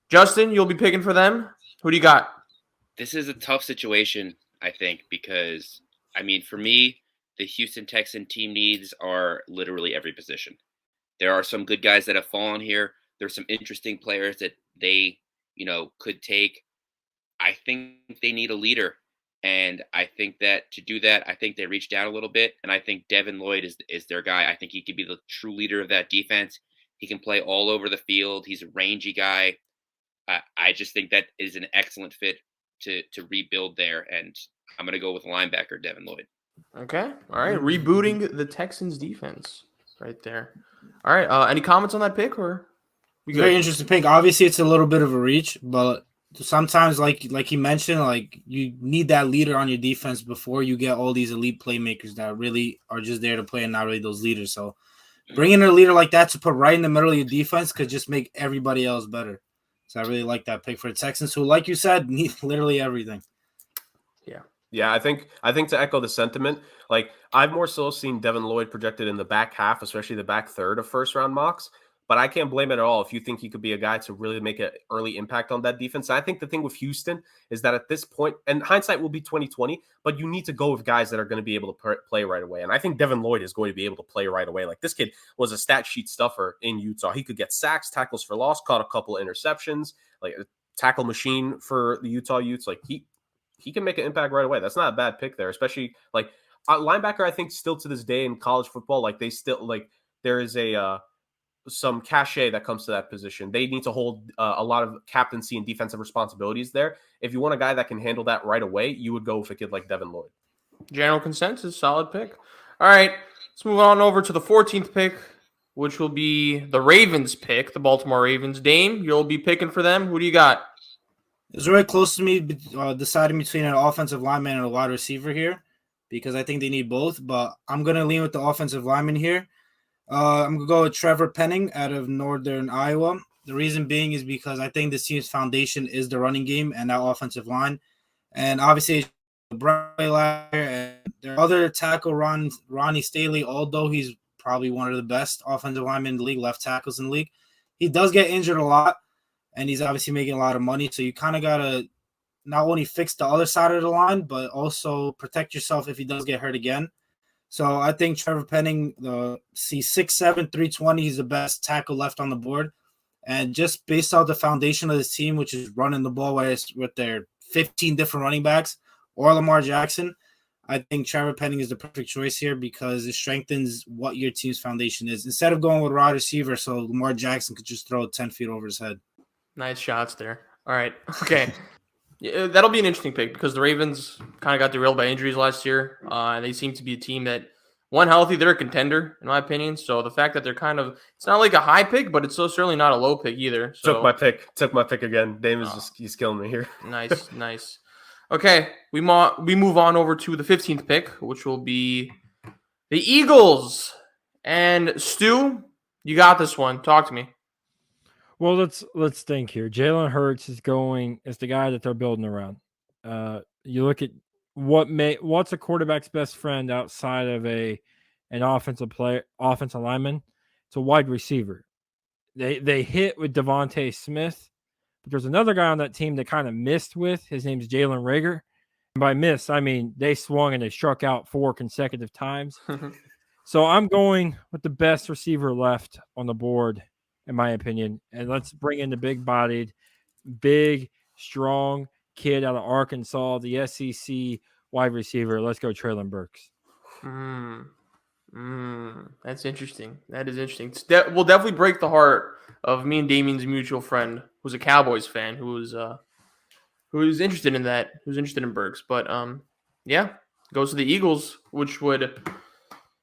Justin, you'll be picking for them. Who do you got? This is a tough situation, I think, because, for me, the Houston Texan team needs are literally every position. There are some good guys that have fallen here. There's some interesting players that they, could take. I think they need a leader. And I think that to do that, I think they reached out a little bit. And I think Devin Lloyd is their guy. I think he could be the true leader of that defense. He can play all over the field. He's a rangy guy. I just think that is an excellent fit to rebuild there. And I'm going to go with linebacker Devin Lloyd. Okay. All right. Rebooting the Texans defense. right there. All right. Any comments on that pick or we good? Very interesting pick. Obviously, it's a little bit of a reach, but sometimes, like he mentioned, like you need that leader on your defense before you get all these elite playmakers that really are just there to play and not really those leaders. So bringing a leader like that to put right in the middle of your defense could just make everybody else better. So I really like that pick for the Texans, who, like you said, need literally everything. Yeah, I think to echo the sentiment, like I've more so seen Devin Lloyd projected in the back half, especially the back third of first round mocks. But I can't blame it at all if you think he could be a guy to really make an early impact on that defense. And I think the thing with Houston is that at this point, and hindsight will be 2020, but you need to go with guys that are going to be able to play right away. And I think Devin Lloyd is going to be able to play right away. Like this kid was a stat sheet stuffer in Utah. He could get sacks, tackles for loss, caught a couple of interceptions, like a tackle machine for the Utah Utes. Like he can make an impact right away. That's not a bad pick there, especially like linebacker. I think still to this day in college football, like they still like there is a some cachet that comes to that position. They need to hold a lot of captaincy and defensive responsibilities there. If you want a guy that can handle that right away, you would go with a kid like Devin Lloyd. General consensus, solid pick. All right, let's move on over to the 14th pick, which will be the Ravens pick, the Baltimore Ravens. Dame, you'll be picking for them. Who do you got? It's very close to me deciding between an offensive lineman and a wide receiver here because I think they need both, but I'm going to lean with the offensive lineman here. I'm going to go with Trevor Penning out of Northern Iowa. The reason being is because I think this team's foundation is the running game and that offensive line. And obviously, and their other tackle, Ronnie Staley, although he's probably one of the best offensive linemen in the league, left tackles in the league, he does get injured a lot. And he's obviously making a lot of money. So you kind of got to not only fix the other side of the line, but also protect yourself if he does get hurt again. So I think Trevor Penning, he's 6'7", 320. He's the best tackle left on the board. And just based off the foundation of this team, which is running the ball, whether it's with their 15 different running backs or Lamar Jackson, I think Trevor Penning is the perfect choice here because it strengthens what your team's foundation is. Instead of going with wide receiver, so Lamar Jackson could just throw it 10 feet over his head. Nice shots there. All right. Okay. Yeah, that'll be an interesting pick because the Ravens kind of got derailed by injuries last year. And they seem to be a team that, when healthy, they're a contender, in my opinion. So the fact that they're it's not like a high pick, but it's so certainly not a low pick either. So, Took my pick again. Dame is he's killing me here. Nice. Okay. We move on over to the 15th pick, which will be the Eagles. And Stu, you got this one. Talk to me. Well, let's think here. Jalen Hurts is the guy that they're building around. You look at what's a quarterback's best friend outside of an offensive lineman? It's a wide receiver. They hit with Devontae Smith, but there's another guy on that team that kind of missed with. His name's Jalen Reagor. And by miss, I mean they swung and they struck out 4 consecutive times. So I'm going with the best receiver left on the board, in my opinion. And let's bring in the big-bodied, big, strong kid out of Arkansas, the SEC wide receiver. Let's go Treylon Burks. That's interesting. That is interesting. Will definitely break the heart of me and Damien's mutual friend, who's a Cowboys fan, who's interested in that, who's interested in Burks. But yeah, goes to the Eagles, which would,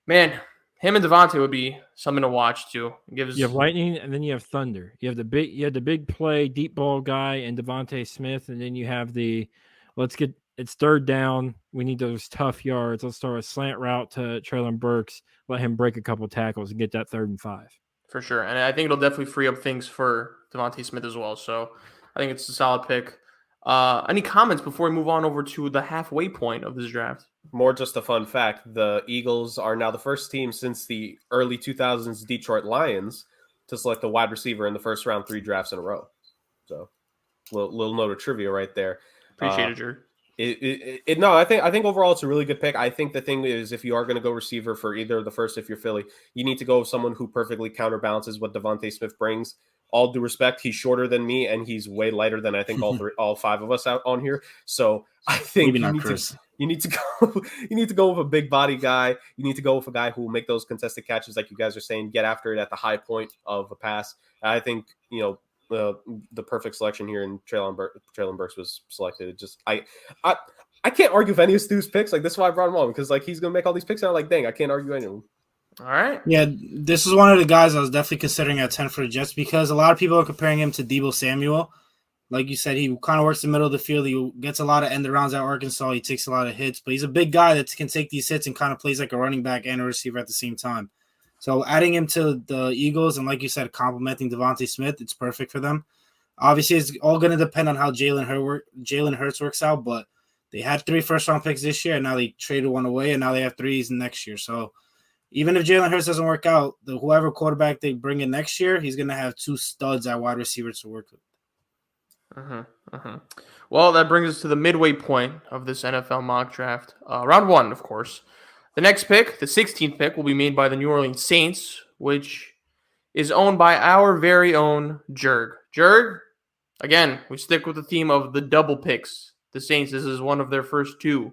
man, him and Devontae would be something to watch too. You have lightning, and then you have thunder. You have the big play, deep ball guy, and Devontae Smith, and then you have it's third down. We need those tough yards. Let's throw a slant route to Treylon Burks, let him break a couple tackles and get that 3rd and 5. For sure, and I think it'll definitely free up things for Devontae Smith as well. So I think it's a solid pick. Any comments before we move on over to the halfway point of this draft? More just a fun fact. The Eagles are now the first team since the early 2000s Detroit Lions to select a wide receiver in the first round 3 drafts in a row. So little note of trivia right there. Appreciate it, Jurg. I think overall it's a really good pick. I think the thing is, if you are going to go receiver for either of the first, if you're Philly, you need to go with someone who perfectly counterbalances what Devontae Smith brings. All due respect, he's shorter than me and he's way lighter than I think all 5 of us out on here. So I think you need to go with a big body guy. You need to go with a guy who will make those contested catches, like you guys are saying, get after it at the high point of a pass. I think the perfect selection here in Treylon Burks was selected. It just I can't argue with any of Stu's picks. Like, this is why I brought him on, because like he's gonna make all these picks and I'm like, dang, I can't argue any of them. All right. Yeah, this is one of the guys I was definitely considering at 10 for the Jets because a lot of people are comparing him to Deebo Samuel. Like you said, he kind of works the middle of the field. He gets a lot of end arounds at Arkansas. He takes a lot of hits, but he's a big guy that can take these hits and kind of plays like a running back and a receiver at the same time. So adding him to the Eagles and, like you said, complementing Devontae Smith, it's perfect for them. Obviously, it's all going to depend on how Jalen Hurts works out, but they had 3 first-round picks this year, and now they traded one away, and now they have 3s next year. So even if Jalen Hurts doesn't work out, whoever quarterback they bring in next year, he's going to have 2 studs at wide receiver to work with. Well, that brings us to the midway point of this NFL mock draft. Round 1, of course. The next pick, the 16th pick, will be made by the New Orleans Saints, which is owned by our very own Jurg. Jurg, again, we stick with the theme of the double picks. The Saints, this is one of their first 2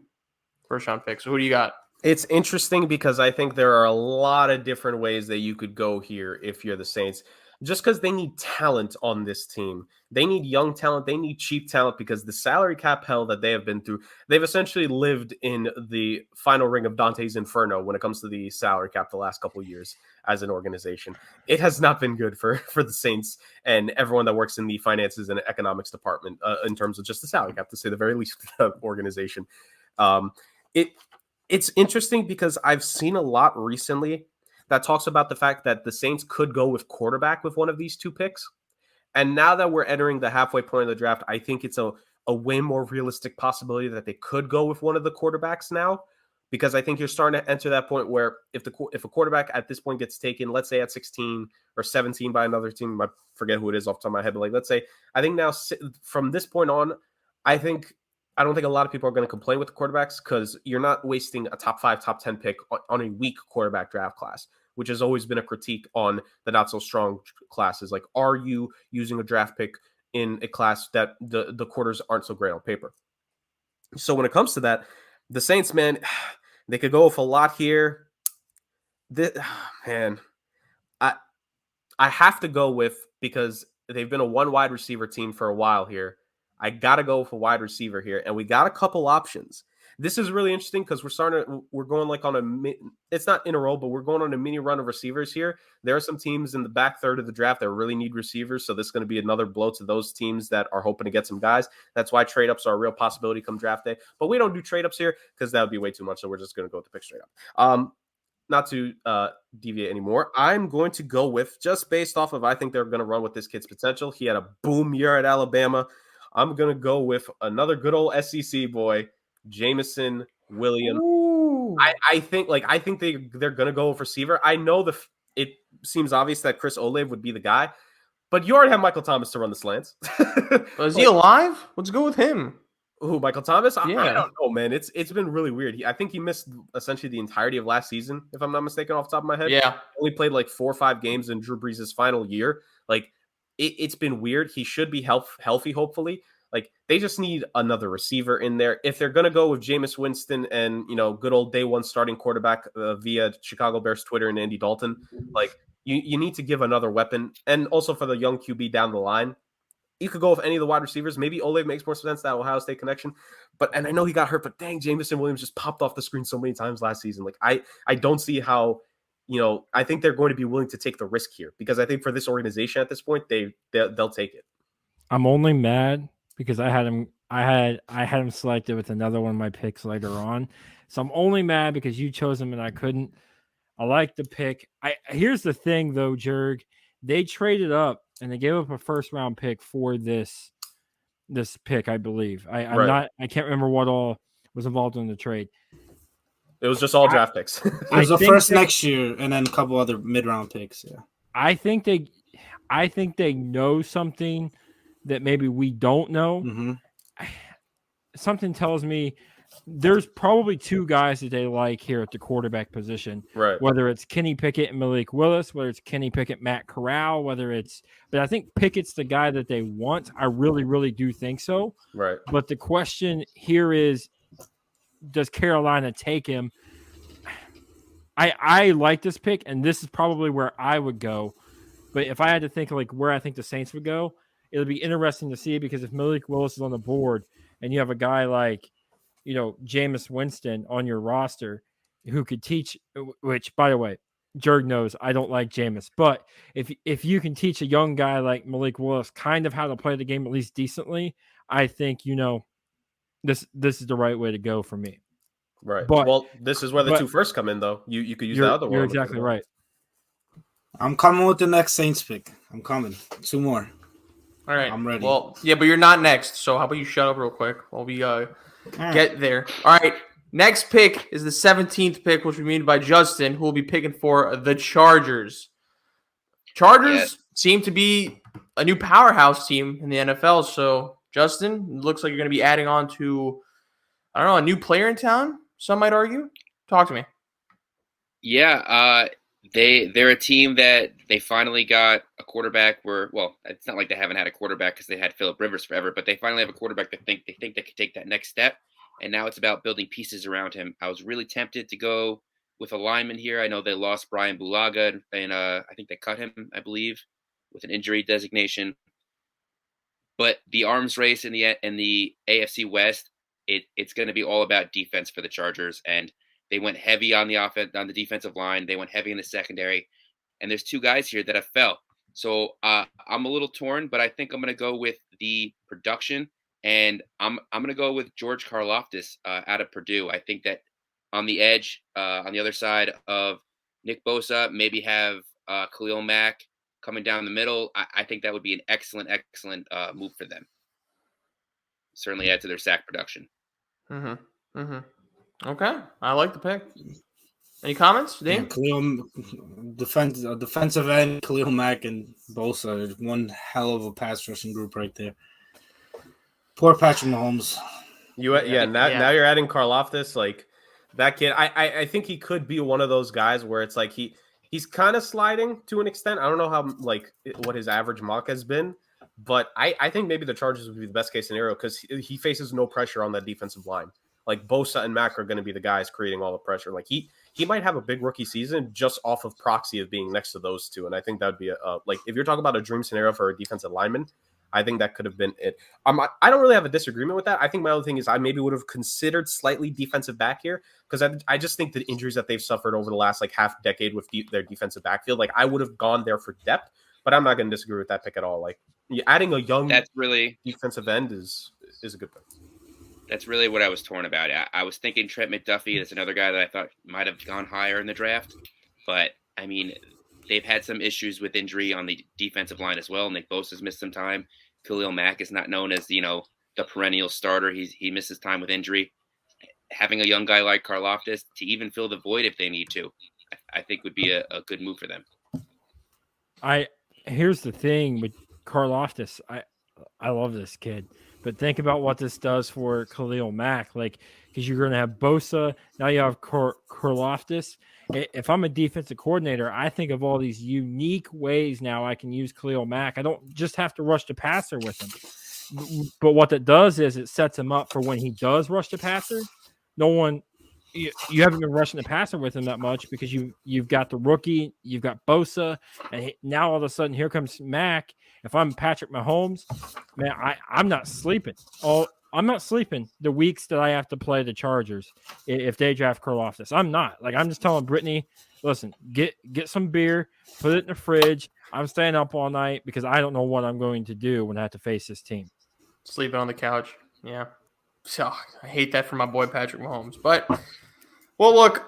first-round picks. So who do you got? It's interesting because I think there are a lot of different ways that you could go here if you're the Saints. Just because they need talent on this team. They need young talent. They need cheap talent because the salary cap hell that they have been through, they've essentially lived in the final ring of Dante's Inferno when it comes to the salary cap the last couple of years as an organization. It has not been good for the Saints and everyone that works in the finances and economics department in terms of just the salary cap, to say the very least, of the organization. It's interesting because I've seen a lot recently that talks about the fact that the Saints could go with quarterback with one of these 2 picks. And now that we're entering the halfway point of the draft, I think it's a way more realistic possibility that they could go with one of the quarterbacks now, because I think you're starting to enter that point where if a quarterback at this point gets taken, let's say at 16 or 17 by another team, I forget who it is off the top of my head, but like, let's say, I think now from this point on, I don't think a lot of people are going to complain with the quarterbacks because you're not wasting a top 5, top 10 pick on a weak quarterback draft class, which has always been a critique on the not so strong classes. Like, are you using a draft pick in a class that the quarters aren't so great on paper? So when it comes to that, the Saints, man, they could go with a lot here. Man, I have to go with, because they've been a 1 wide receiver team for a while here, I got to go with a wide receiver here, and we got a couple options. This is really interesting because we're going like on it's not in a row, but we're going on a mini run of receivers here. There are some teams in the back third of the draft that really need receivers, so this is going to be another blow to those teams that are hoping to get some guys. That's why trade-ups are a real possibility come draft day, but we don't do trade-ups here because that would be way too much, so we're just going to go with the pick straight up. Not to deviate anymore, I'm going to go with, just based off of I think they're going to run with this kid's potential. He had a boom year at Alabama. I'm going to go with another good old SEC boy, Jameson Williams. I think they're going to go with receiver. I know it seems obvious that Chris Olave would be the guy, but you already have Michael Thomas to run the slants. Is he alive? Let's go with him. Who, Michael Thomas? Yeah. I don't know, man. It's been really weird. I think he missed essentially the entirety of last season, if I'm not mistaken, off the top of my head. Yeah. Only played like 4 or 5 games in Drew Brees' final year. Like, it's been weird. He should be healthy, hopefully. Like, they just need another receiver in there. If they're going to go with Jameis Winston and, good old day 1 starting quarterback via Chicago Bears Twitter and Andy Dalton, like, you need to give another weapon. And also for the young QB down the line, you could go with any of the wide receivers. Maybe Olave makes more sense, that Ohio State connection. And I know he got hurt, but dang, Jameson Williams just popped off the screen so many times last season. Like, I don't see how, I think they're going to be willing to take the risk here, because I think for this organization at this point, they'll take it. I'm only mad because I had him selected with another one of my picks later on. So I'm only mad because you chose him and I couldn't. I like the pick. Here's the thing though, Jurg. They traded up and they gave up a first-round pick for this pick, I believe. I can't remember what all was involved in the trade. It was just all draft picks. It was the first next year and then a couple other mid-round picks. Yeah. I think they know something that maybe we don't know. Mm-hmm. Something tells me there's probably 2 guys that they like here at the quarterback position. Right. Whether it's Kenny Pickett and Malik Willis, whether it's Kenny Pickett, Matt Corral, but I think Pickett's the guy that they want. I really, really do think so. Right. But the question here is, does Carolina take him? I like this pick, and this is probably where I would go. But if I had to think like where I think the Saints would go, it'll be interesting to see, because if Malik Willis is on the board and you have a guy like, Jameis Winston on your roster who could teach, which, by the way, Jurg knows I don't like Jameis, but if you can teach a young guy like Malik Willis kind of how to play the game at least decently, I think this is the right way to go for me. Right. But Well, this is where the two first come in, though. You could use the other one. You're exactly right. I'm coming with the next Saints pick. I'm coming. 2 more. All right. I'm ready. Well, yeah, but you're not next. So how about you shut up real quick while we get there. All right. Next pick is the 17th pick, which will be made by Justin, who will be picking for the Chargers. Chargers seem to be a new powerhouse team in the NFL. So, Justin, it looks like you're going to be adding on to, I don't know, a new player in town, some might argue. Talk to me. Yeah, they're a team that they finally got a quarterback well, it's not like they haven't had a quarterback because they had Phillip Rivers forever, but they finally have a quarterback that they think they could take that next step. And now it's about building pieces around him. I was really tempted to go with a lineman here. I know they lost Brian Bulaga, and I think they cut him, I believe, with an injury designation. But the arms race in the AFC West, it's going to be all about defense for the Chargers. And they went heavy on the defensive line. They went heavy in the secondary. And there's 2 guys here that have fell. So I'm a little torn, but I think I'm going to go with the production. And I'm going to go with George Karlaftis out of Purdue. I think that on the edge, on the other side of Nick Bosa, maybe have Khalil Mack coming down the middle. I think that would be an excellent move for them. Certainly add to their sack production. Okay, I like the pick. Any comments, Dane? Defensive end, Khalil Mack and Bosa, one hell of a pass rushing group right there. Poor Patrick Mahomes. Now you're adding Karlaftis, like that kid. I think he could be one of those guys where it's like he's kind of sliding to an extent. I don't know how what his average mock has been, but I think maybe the Chargers would be the best case scenario because he faces no pressure on that defensive line. Like Bosa and Mack are going to be the guys creating all the pressure. Like he might have a big rookie season just off of proxy of being next to those two, and I think that would be if you're talking about a dream scenario for a defensive lineman. I think that could have been it. I don't really have a disagreement with that. I think my other thing is I maybe would have considered slightly defensive back here because I just think the injuries that they've suffered over the last half decade with their defensive backfield, I would have gone there for depth, but I'm not going to disagree with that pick at all. Adding a young defensive end is a good pick. That's really what I was torn about. I was thinking Trent McDuffie is another guy that I thought might have gone higher in the draft, but I mean, they've had some issues with injury on the defensive line as well. Nick Bosa's missed some time. Khalil Mack is not known as, the perennial starter. He misses time with injury. Having a young guy like Karlaftis to even fill the void if they need to, I think would be a good move for them. Here's the thing with Karlaftis. I love this kid, but think about what this does for Khalil Mack. Because you're going to have Bosa, now you have Karlaftis. If I'm a defensive coordinator, I think of all these unique ways now I can use Khalil Mack. I don't just have to rush the passer with him. But what that does is it sets him up for when he does rush the passer. You haven't been rushing the passer with him that much because you've got the rookie, you've got Bosa, and now all of a sudden here comes Mack. If I'm Patrick Mahomes, man, I'm not sleeping. I'm not sleeping the weeks that I have to play the Chargers if they draft Karlaftis. I'm not. I'm just telling Brittany, listen, get some beer, put it in the fridge. I'm staying up all night because I don't know what I'm going to do when I have to face this team. Sleeping on the couch. Yeah. So I hate that for my boy Patrick Mahomes. But, well, look,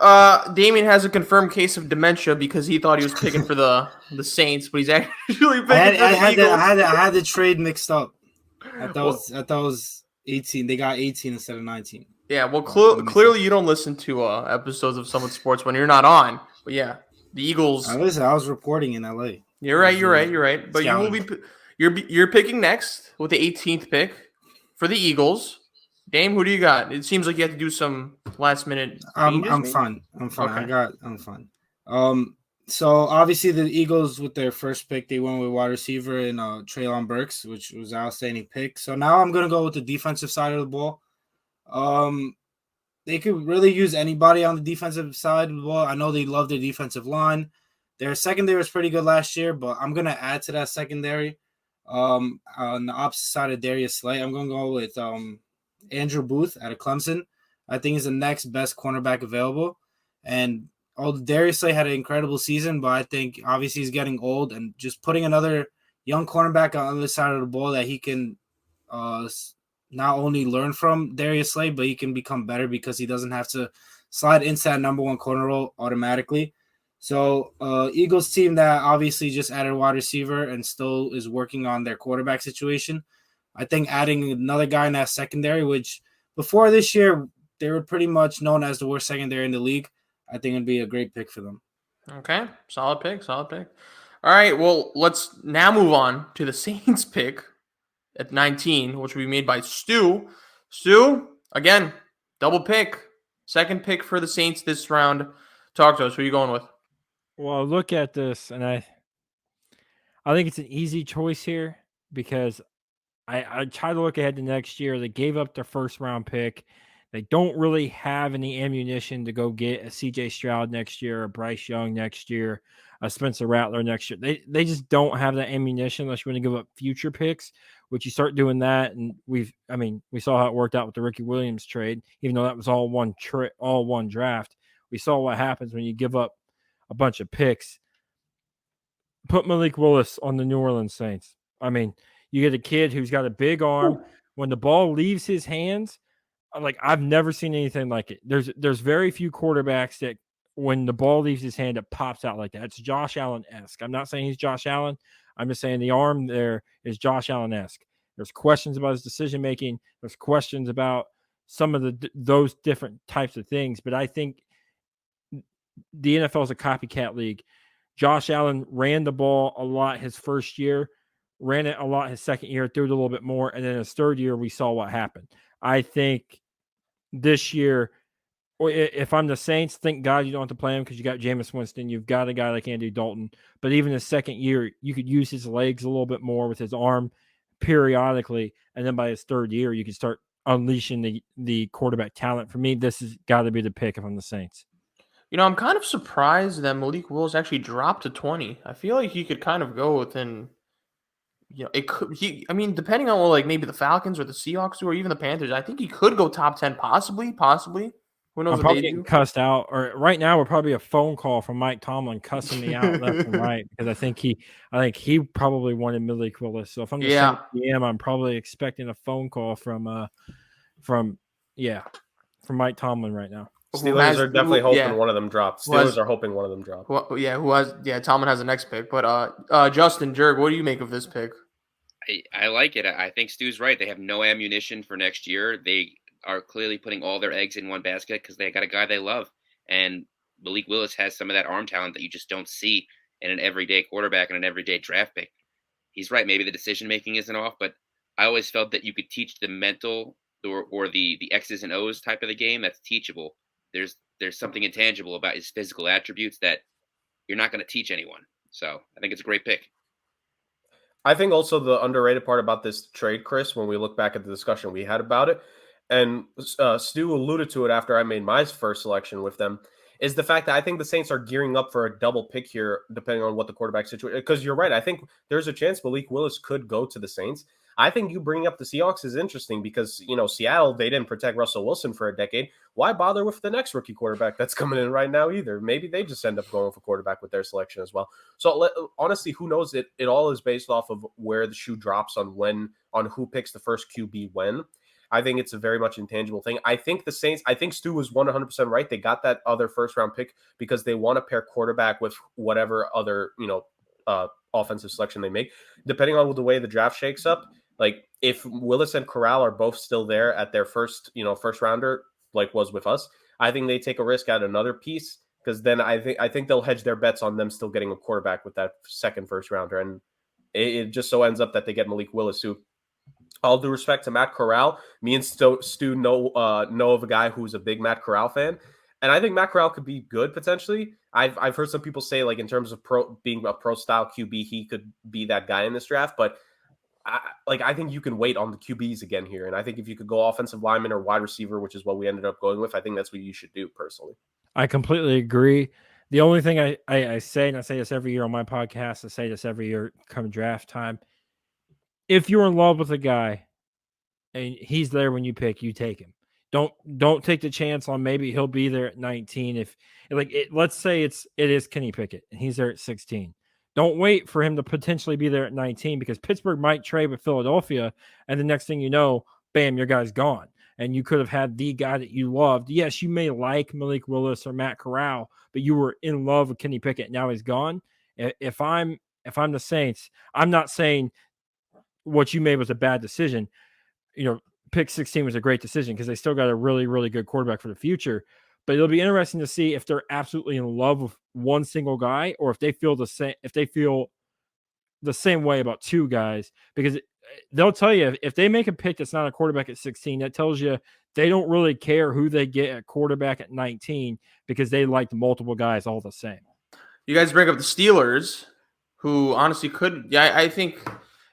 Damien has a confirmed case of dementia because he thought he was picking for the Saints, but he's actually picking for the Eagles. I had the trade mixed up. I thought it was 18. They got 18 instead of 19. Yeah, well, clearly you don't listen to episodes of Somewhat Sports when you're not on. But yeah, the Eagles. I was reporting in LA. You're right. But you will be you're picking next with the 18th pick for the Eagles. Dame, who do you got? It seems like you have to do some last minute. I'm fine. Okay. I'm fine. So obviously the Eagles with their first pick, they went with wide receiver and Treylon Burks, which was an outstanding pick. So now I'm gonna go with the defensive side of the ball. They could really use anybody on the defensive side of the ball. I know they love their defensive line. Their secondary was pretty good last year, but I'm gonna add to that secondary. On the opposite side of Darius Slay, I'm gonna go with Andrew Booth out of Clemson. I think he's the next best cornerback available. And Darius Slay had an incredible season, but I think obviously he's getting old, and just putting another young cornerback on the other side of the ball that he can not only learn from Darius Slay, but he can become better because he doesn't have to slide into that number one corner role automatically. So Eagles team that obviously just added a wide receiver and still is working on their quarterback situation. I think adding another guy in that secondary, which before this year, they were pretty much known as the worst secondary in the league. I think it'd be a great pick for them. Okay, solid pick, solid pick. All right, well, let's now move on to the Saints pick at 19, which will be made by Stu. Stu, again, double pick. Second pick for the Saints this round. Talk to us. Who are you going with? Well, look at this, and I think it's an easy choice here because I try to look ahead to next year. They gave up their first round pick. They don't really have any ammunition to go get a CJ Stroud next year, a Bryce Young next year, a Spencer Rattler next year. They just don't have that ammunition unless you want to give up future picks, which you start doing that. And we saw how it worked out with the Ricky Williams trade, even though that was all one draft. We saw what happens when you give up a bunch of picks. Put Malik Willis on the New Orleans Saints. I mean, you get a kid who's got a big arm. When the ball leaves his hands, like I've never seen anything like it. There's very few quarterbacks that when the ball leaves his hand, it pops out like that. It's Josh Allen-esque. I'm not saying he's Josh Allen. I'm just saying the arm there is Josh Allen-esque. There's questions about his decision making. There's questions about some of those different types of things. But I think the NFL is a copycat league. Josh Allen ran the ball a lot his first year, ran it a lot his second year, threw it a little bit more, and then his third year we saw what happened. I think this year, if I'm the Saints, thank God you don't have to play him because you got Jameis Winston. You've got a guy like Andy Dalton. But even his second year, you could use his legs a little bit more with his arm periodically. And then by his third year, you could start unleashing the quarterback talent. For me, this has got to be the pick if I'm the Saints. You know, I'm kind of surprised that Malik Willis actually dropped to 20. I feel like he could kind of go within, it could. Depending on like maybe the Falcons or the Seahawks or even the Panthers, I think he could go top 10, possibly. Who knows I'm what probably they getting do? cussed out, or right now we're probably a phone call from Mike Tomlin cussing me out left and right because I think he probably wanted Malik Willis. So if I'm the Saints GM, I'm probably expecting a phone call from Mike Tomlin right now. Steelers are definitely hoping one of them drops. Steelers are hoping one of them drop. Tomlin has the next pick. But Justin, Jurg, what do you make of this pick? I like it. I think Stu's right. They have no ammunition for next year. They are clearly putting all their eggs in one basket because they got a guy they love. And Malik Willis has some of that arm talent that you just don't see in an everyday quarterback and an everyday draft pick. He's right. Maybe the decision-making isn't off, but I always felt that you could teach the mental or the X's and O's type of the game that's teachable. There's something intangible about his physical attributes that you're not going to teach anyone. So I think it's a great pick. I think also the underrated part about this trade, Chris, when we look back at the discussion we had about it, and Stu alluded to it after I made my first selection with them, is the fact that I think the Saints are gearing up for a double pick here, depending on what the quarterback situation. Because you're right, I think there's a chance Malik Willis could go to the Saints. I think you bringing up the Seahawks is interesting because, Seattle, they didn't protect Russell Wilson for a decade. Why bother with the next rookie quarterback that's coming in right now either? Maybe they just end up going for quarterback with their selection as well. So honestly, who knows? It all is based off of where the shoe drops on who picks the first QB when. I think it's a very much intangible thing. I think the Saints, Stu was 100% right. They got that other first round pick because they want to pair quarterback with whatever other, offensive selection they make. Depending on the way the draft shakes up, like if Willis and Corral are both still there at their first rounder, like was with us, I think they take a risk at another piece because then I think they'll hedge their bets on them still getting a quarterback with that second first rounder. And it just so ends up that they get Malik Willis, who, all due respect to Matt Corral, me and Stu know of a guy who's a big Matt Corral fan. And I think Matt Corral could be good potentially. I've heard some people say, like, in terms of being a pro style QB, he could be that guy in this draft. But I think you can wait on the QBs again here. And I think if you could go offensive lineman or wide receiver, which is what we ended up going with, I think that's what you should do personally. I completely agree. The only thing I say, and I say this every year on my podcast, I say this every year come draft time. If you're in love with a guy and he's there when you pick, you take him. Don't take the chance on maybe he'll be there at 19. If let's say it is Kenny Pickett and he's there at 16. Don't wait for him to potentially be there at 19 because Pittsburgh might trade with Philadelphia, and the next thing you know, bam, your guy's gone. And you could have had the guy that you loved. Yes, you may like Malik Willis or Matt Corral, but you were in love with Kenny Pickett. Now he's gone. If I'm the Saints, I'm not saying what you made was a bad decision. Pick 16 was a great decision because they still got a really, really good quarterback for the future. But it'll be interesting to see if they're absolutely in love with one single guy or if they feel the same way about two guys, because they'll tell you if they make a pick that's not a quarterback at 16, that tells you they don't really care who they get at quarterback at 19 because they like multiple guys all the same. You guys bring up the Steelers, who honestly could. Yeah, I think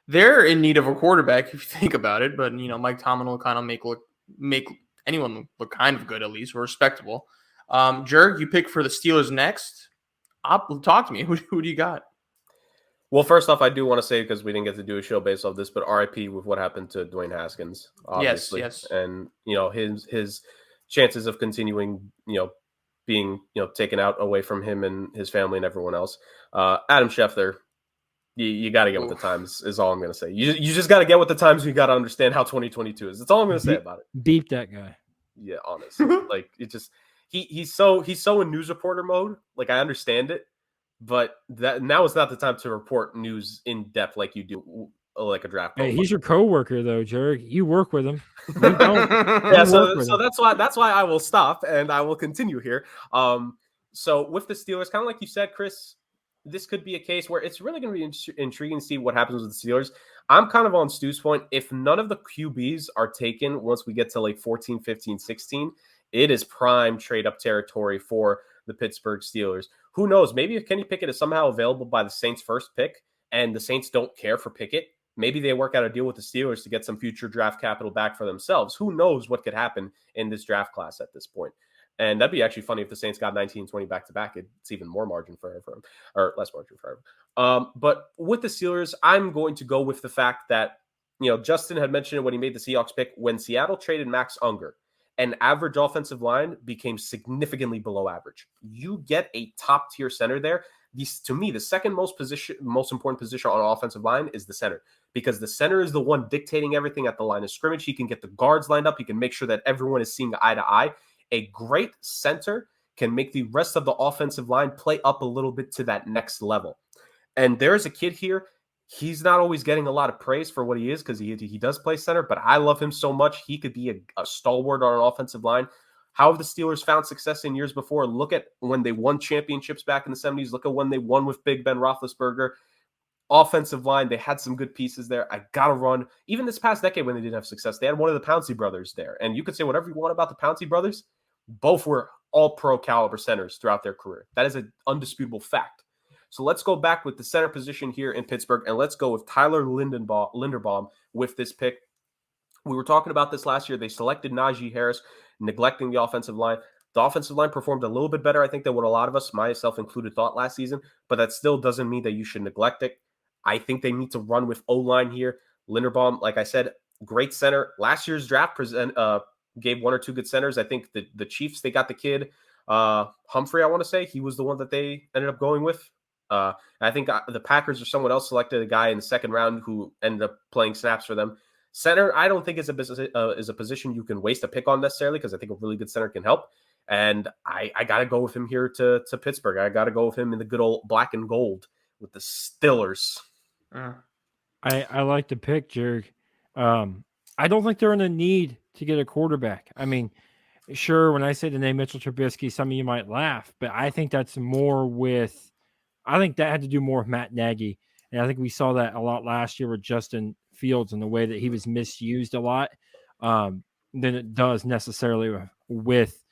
they're in need of a quarterback if you think about it. But Mike Tomlin will kind of make anyone look kind of good, at least, or respectable. Jurg, you pick for the Steelers next. Talk to me. Who do you got? Well, first off, I do want to say, because we didn't get to do a show based off this, but RIP with what happened to Dwayne Haskins, obviously. Yes. And, his chances of continuing, being, taken out away from him and his family and everyone else. Adam Schefter, you got to get with the times is all I'm going to say. You just got to get with the times. You got to understand how 2022 is. That's all I'm going to say about it. Beep that guy. Yeah, honestly. Like, it just he's so in news reporter mode. Like, I understand it. But that now is not the time to report news in depth like you do, like a draft. Hey, he's your coworker though, Jurg. You work with him. Yeah, so that's why I will stop and I will continue here. So with the Steelers, kind of like you said, Chris, this could be a case where it's really going to be intriguing to see what happens with the Steelers. I'm kind of on Stu's point. If none of the QBs are taken once we get to like 14, 15, 16, it is prime trade up territory for the Pittsburgh Steelers. Who knows? Maybe if Kenny Pickett is somehow available by the Saints' first pick and the Saints don't care for Pickett, maybe they work out a deal with the Steelers to get some future draft capital back for themselves. Who knows what could happen in this draft class at this point? And that'd be actually funny if the Saints got 19 and 20 back-to-back. It's even more margin for them, or less margin for them. But with the Steelers, I'm going to go with the fact that, Justin had mentioned it when he made the Seahawks pick. When Seattle traded Max Unger, an average offensive line became significantly below average. You get a top-tier center there. To me, the second most important position on an offensive line is the center, because the center is the one dictating everything at the line of scrimmage. He can get the guards lined up. He can make sure that everyone is seeing eye to eye. A great center can make the rest of the offensive line play up a little bit to that next level. And there's a kid here. He's not always getting a lot of praise for what he is because he does play center, but I love him so much. He could be a stalwart on an offensive line. How have the Steelers found success in years before? Look at when they won championships back in the 70s. Look at when they won with Big Ben Roethlisberger. Offensive line, they had some good pieces there. I got to run. Even this past decade when they didn't have success, they had one of the Pouncey brothers there. And you could say whatever you want about the Pouncey brothers. Both were all-pro caliber centers throughout their career. That is an undisputable fact. So let's go back with the center position here in Pittsburgh, and let's go with Tyler Linderbaum with this pick. We were talking about this last year. They selected Najee Harris, neglecting the offensive line. The offensive line performed a little bit better, I think, than what a lot of us, myself included, thought last season, but that still doesn't mean that you should neglect it. I think they need to run with O-line here. Linderbaum, like I said, great center. Last year's draft gave one or two good centers. I think the Chiefs, they got the kid, Humphrey, I want to say. He was the one that they ended up going with. I think the Packers or someone else selected a guy in the second round who ended up playing snaps for them. Center, I don't think is a position you can waste a pick on necessarily, because I think a really good center can help. And I got to go with him here to Pittsburgh. I got to go with him in the good old black and gold with the Steelers. I like the pick, Jurg. I don't think they're in a need to get a quarterback. I mean, sure, when I say the name Mitchell Trubisky, some of you might laugh, but I think that's more with – I think that had to do more with Matt Nagy. And I think we saw that a lot last year with Justin Fields and the way that he was misused a lot than it does necessarily with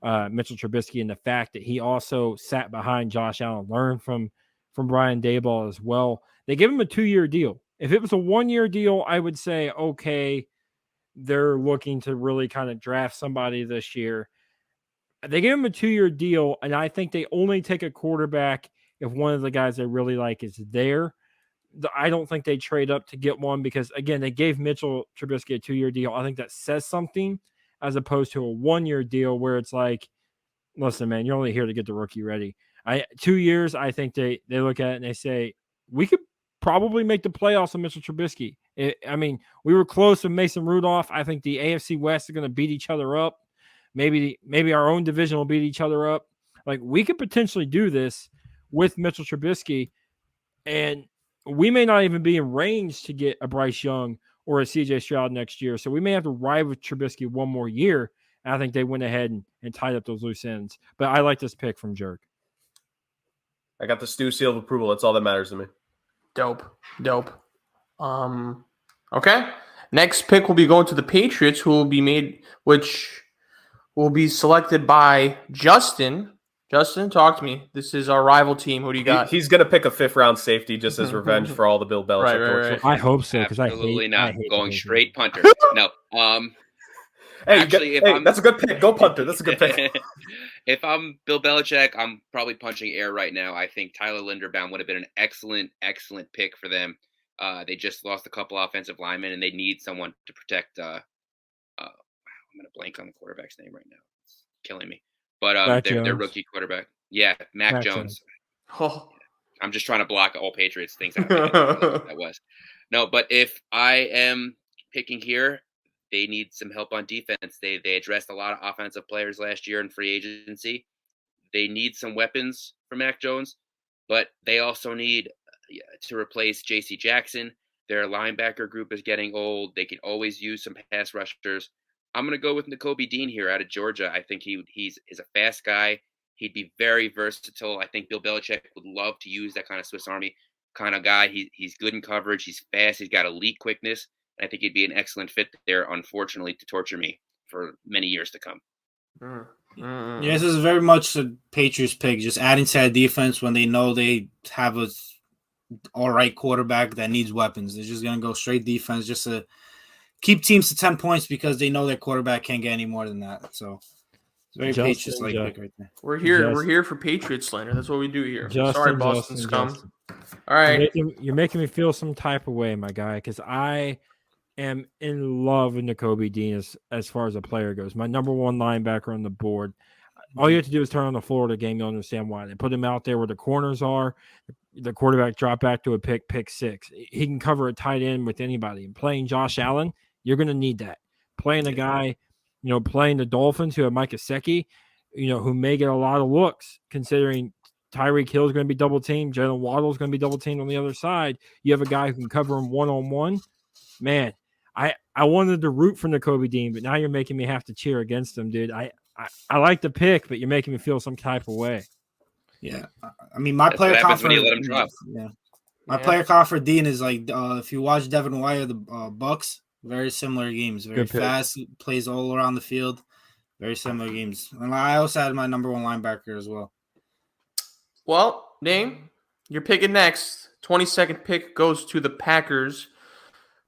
Mitchell Trubisky, and the fact that he also sat behind Josh Allen, learned from Brian Daboll as well. They give him a 2-year deal. If it was a 1-year deal, I would say, okay, they're looking to really kind of draft somebody this year. They gave him a 2-year deal, and I think they only take a quarterback if one of the guys they really like is there. I don't think they trade up to get one because, again, they gave Mitchell Trubisky a 2-year deal. I think that says something. as opposed to a 1-year deal where it's like, listen, man, you're only here to get the rookie ready. 2 years, I think they look at it and they say, we could probably make the playoffs with Mitchell Trubisky. We were close with Mason Rudolph. I think the AFC West is going to beat each other up. Maybe our own division will beat each other up. Like, we could potentially do this with Mitchell Trubisky, and we may not even be in range to get a Bryce Young or a CJ Stroud next year. So we may have to ride with Trubisky one more year. And I think they went ahead and tied up those loose ends. But I like this pick from Jurg. I got the Stu seal of approval. That's all that matters to me. Dope. Okay. Next pick will be going to the Patriots, which will be selected by Justin. Justin, talk to me. This is our rival team. Who do you got? He's going to pick a 5th-round safety just as revenge for all the Bill Belichick. Right. I hope so, because absolutely not going straight punter. No. Hey, actually, that's a good pick. Go punter. That's a good pick. If I'm Bill Belichick, I'm probably punching air right now. I think Tyler Linderbaum would have been an excellent pick for them. They just lost a couple offensive linemen, and they need someone to protect. I'm going to blank on the quarterback's name right now. It's killing me. But their rookie quarterback. Yeah, Mac Jones. Oh. I'm just trying to block all Patriots things out. That was. No, but if I am picking here, they need some help on defense. They addressed a lot of offensive players last year in free agency. They need some weapons for Mac Jones, but they also need to replace J.C. Jackson. Their linebacker group is getting old. They could always use some pass rushers. I'm going to go with Nakobe Dean here out of Georgia. I think he's a fast guy. He'd be very versatile. I think Bill Belichick would love to use that kind of Swiss Army kind of guy. He's good in coverage. He's fast. He's got elite quickness. I think he'd be an excellent fit there, unfortunately, to torture me for many years to come. Yeah, this is very much a Patriots pick, just adding to that defense when they know they have a all right quarterback that needs weapons. They're just going to go straight defense just to keep teams to 10 points because they know their quarterback can't get any more than that. So it's very Patriots-like pick right there. We're here for Patriots slander. That's what we do here. Sorry, Boston scum. All right. You're making me feel some type of way, my guy, because I am in love with Nakobe Dean as far as a player goes. My number one linebacker on the board. All you have to do is turn on the Florida game. You'll understand why. They put him out there where the corners are. The quarterback drop back to a pick six. He can cover a tight end with anybody. And playing Josh Allen, you're going to need that. Playing a guy, playing the Dolphins who have Mike Gesicki, who may get a lot of looks considering Tyreek Hill is going to be double teamed. Jalen Waddle is going to be double teamed on the other side. You have a guy who can cover him one-on-one. Man, I wanted to root for Nakobe Dean, but now you're making me have to cheer against him, dude. I like the pick, but you're making me feel some type of way. Yeah. I mean, my player comp for player comp for Dean is like if you watch Devin White of the Bucks, very similar games. Very fast, plays all around the field. Very similar games. And I also had my number one linebacker as well. Well, Dame, you're picking next. 22nd pick goes to the Packers.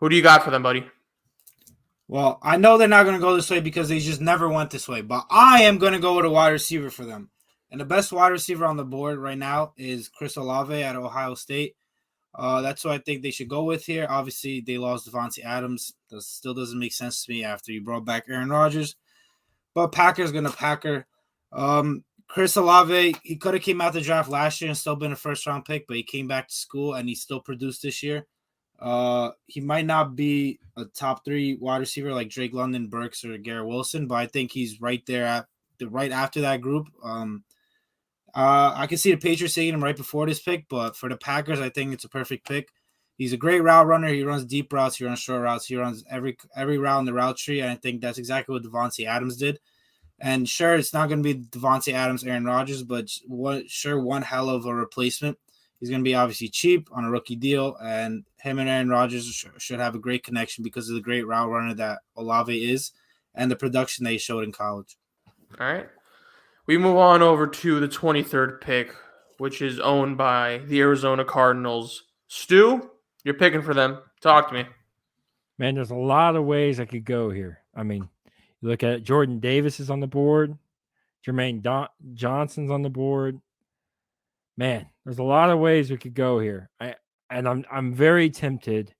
Who do you got for them, buddy? Well, I know they're not going to go this way because they just never went this way, but I am going to go with a wide receiver for them. And the best wide receiver on the board right now is Chris Olave at Ohio State. That's what I think they should go with here. Obviously, they lost Devontae Adams. That still doesn't make sense to me after you brought back Aaron Rodgers. But Packers going to Packer. Chris Olave, he could have came out the draft last year and still been a first-round pick, but he came back to school and he still produced this year. He might not be a top 3 wide receiver like Drake London, Burks, or Garrett Wilson, but I think he's right there right after that group. I can see the Patriots taking him right before this pick, but for the Packers, I think it's a perfect pick. He's a great route runner. He runs deep routes. He runs short routes. He runs every route in the route tree, and I think that's exactly what Devontae Adams did. And sure, it's not going to be Devontae Adams, Aaron Rodgers, but one hell of a replacement. He's going to be obviously cheap on a rookie deal, and him and Aaron Rodgers should have a great connection because of the great route runner that Olave is and the production they showed in college. All right. We move on over to the 23rd pick, which is owned by the Arizona Cardinals. Stu, you're picking for them. Talk to me. Man, there's a lot of ways I could go here. I mean, you look at it, Jordan Davis is on the board. Jermaine Johnson's on the board. Man, there's a lot of ways we could go here. I'm very tempted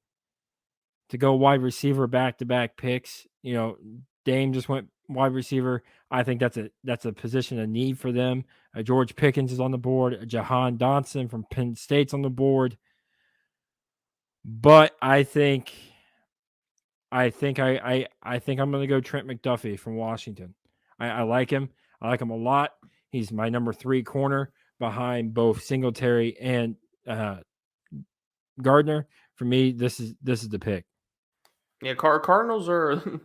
to go wide receiver back-to-back picks. Dame just went wide receiver. I think that's a position of need for them. George Pickens is on the board. Jahan Dotson from Penn State's on the board. But I think I'm going to go Trent McDuffie from Washington. I like him. I like him a lot. He's my number 3 corner behind both Singletary and Gardner. For me, this is the pick. Yeah, Cardinals are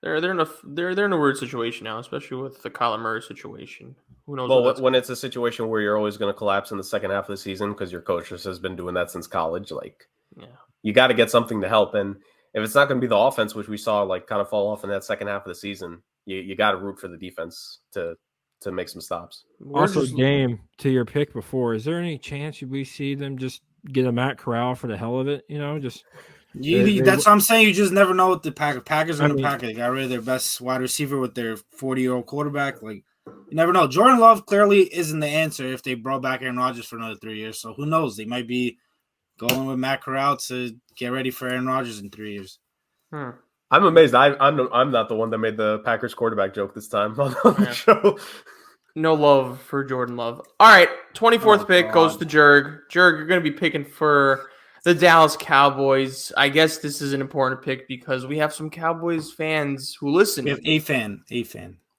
they're in a weird situation now, especially with the Kyler Murray situation. Who knows? Well, when it's a situation where you're always going to collapse in the second half of the season because your coach just has been doing that since college, like, yeah, you got to get something to help. And if it's not going to be the offense, which we saw like kind of fall off in that second half of the season, you got to root for the defense to make some stops. Dame, to your pick before, is there any chance we see them just get a Matt Corral for the hell of it? That's what I'm saying. You just never know what the Packers are going to pack. They got rid of their best wide receiver with their 40-year-old quarterback. Like, you never know. Jordan Love clearly isn't the answer if they brought back Aaron Rodgers for another 3 years. So who knows? They might be going with Matt Corral to get ready for Aaron Rodgers in 3 years. I'm amazed. I'm not the one that made the Packers quarterback joke this time on the show. No love for Jordan Love. All right, 24th pick goes to Jurg. Jurg, you're going to be picking for the Dallas Cowboys. I guess this is an important pick because we have some Cowboys fans who listen. We have a fan.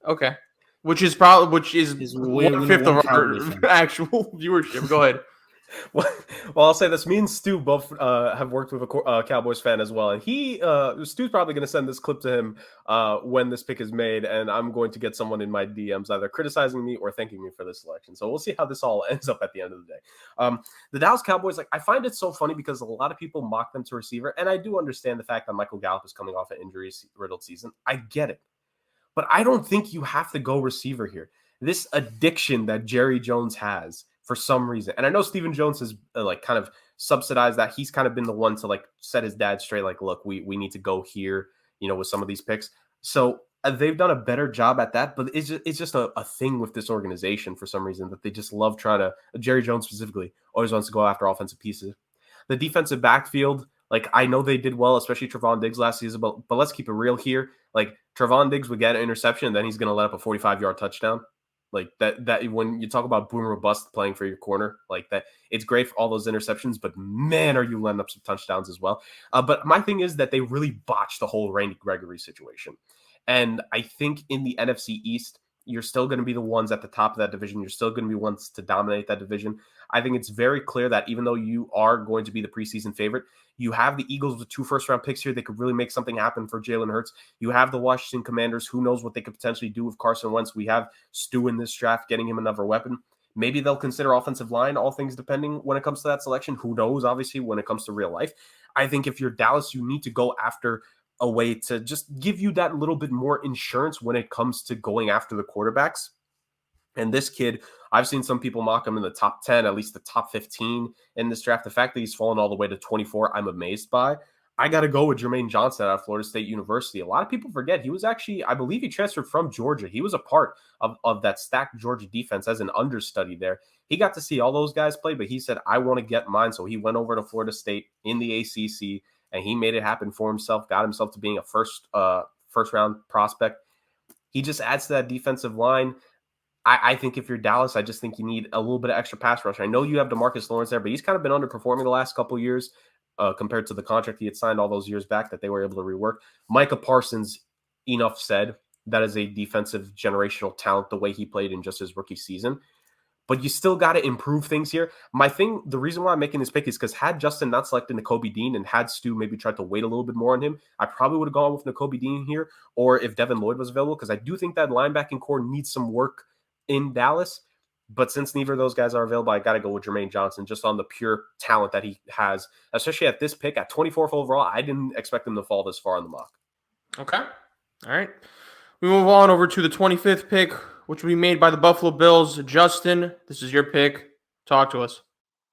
Okay, which is 1/5 of our actual viewership. Go ahead. Well, I'll say this. Me and Stu both have worked with a Cowboys fan as well, and Stu's probably going to send this clip to him when this pick is made, and I'm going to get someone in my DMs either criticizing me or thanking me for this selection. So we'll see how this all ends up at the end of the day. The Dallas Cowboys, I find it so funny because a lot of people mock them to receiver, and I do understand the fact that Michael Gallup is coming off an injury-riddled season. I get it, but I don't think you have to go receiver here. This addiction that Jerry Jones has, for some reason. And I know Stephen Jones has kind of subsidized that. He's kind of been the one to set his dad straight. Look, we need to go here, with some of these picks. So they've done a better job at that, but it's just a thing with this organization for some reason that they just love trying to, Jerry Jones specifically, always wants to go after offensive pieces. The defensive backfield, I know they did well, especially Trevon Diggs last season, but let's keep it real here. Trevon Diggs would get an interception and then he's going to let up a 45-yard touchdown. That when you talk about boom or bust playing for your corner, that, it's great for all those interceptions, but man, are you letting up some touchdowns as well. But my thing is that they really botched the whole Randy Gregory situation. And I think in the NFC East, you're still going to be the ones at the top of that division. You're still going to be ones to dominate that division. I think it's very clear that even though you are going to be the preseason favorite, you have the Eagles with 2 first-round picks here. They could really make something happen for Jalen Hurts. You have the Washington Commanders. Who knows what they could potentially do with Carson Wentz? We have Stu in this draft, getting him another weapon. Maybe they'll consider offensive line, all things depending when it comes to that selection. Who knows, obviously, when it comes to real life. I think if you're Dallas, you need to go after a way to just give you that little bit more insurance when it comes to going after the quarterbacks. And this kid, I've seen some people mock him in the top 10, at least the top 15 in this draft. The fact that he's fallen all the way to 24, I'm amazed by. I got to go with Jermaine Johnson out of Florida State University. A lot of people forget he was actually, I believe he transferred from Georgia. He was a part of that stacked Georgia defense as an understudy there. He got to see all those guys play, but he said, I want to get mine. So he went over to Florida State in the ACC, and he made it happen for himself, got himself to being a first-round prospect. He just adds to that defensive line. I think if you're Dallas, I just think you need a little bit of extra pass rush. I know you have DeMarcus Lawrence there, but he's kind of been underperforming the last couple of years compared to the contract he had signed all those years back that they were able to rework. Micah Parsons, enough said. That is a defensive generational talent, the way he played in just his rookie season. But you still got to improve things here. The reason why I'm making this pick is because had Justin not selected Nakobe Dean and had Stu maybe tried to wait a little bit more on him, I probably would have gone with Nakobe Dean here, or if Devin Lloyd was available, because I do think that linebacking core needs some work in Dallas. But since neither of those guys are available, I got to go with Jermaine Johnson just on the pure talent that he has, especially at this pick at 24th overall. I didn't expect him to fall this far on the mock. Okay. All right. We move on over to the 25th pick, which will be made by the Buffalo Bills. Justin, this is your pick. Talk to us.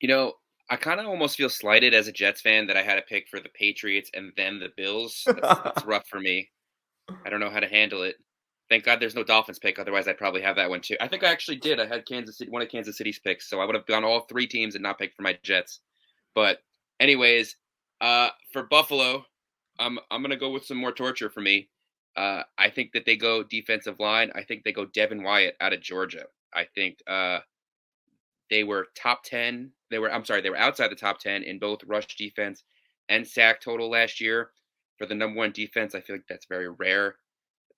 I kind of almost feel slighted as a Jets fan that I had a pick for the Patriots and then the Bills. That's rough for me. I don't know how to handle it. Thank God there's no Dolphins pick. Otherwise, I'd probably have that one too. I think I actually did. I had one of Kansas City's picks, so I would have gone all 3 teams and not picked for my Jets. But anyways, for Buffalo, I'm going to go with some more torture for me. I think that they go defensive line. I think they go Devin Wyatt out of Georgia. I think they were top 10. They were outside the top 10 in both rush defense and sack total last year. For the number one defense, I feel like that's very rare.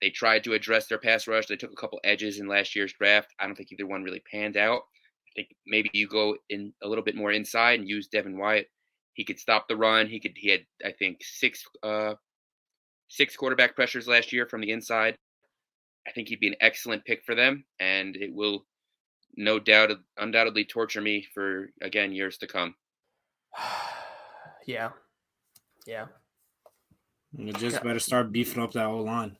They tried to address their pass rush. They took a couple edges in last year's draft. I don't think either one really panned out. I think maybe you go in a little bit more inside and use Devin Wyatt. He could stop the run. He had, I think, six quarterback pressures last year from the inside. I think he'd be an excellent pick for them, and it will undoubtedly torture me for, again, years to come. Yeah. You just better start beefing up that whole line.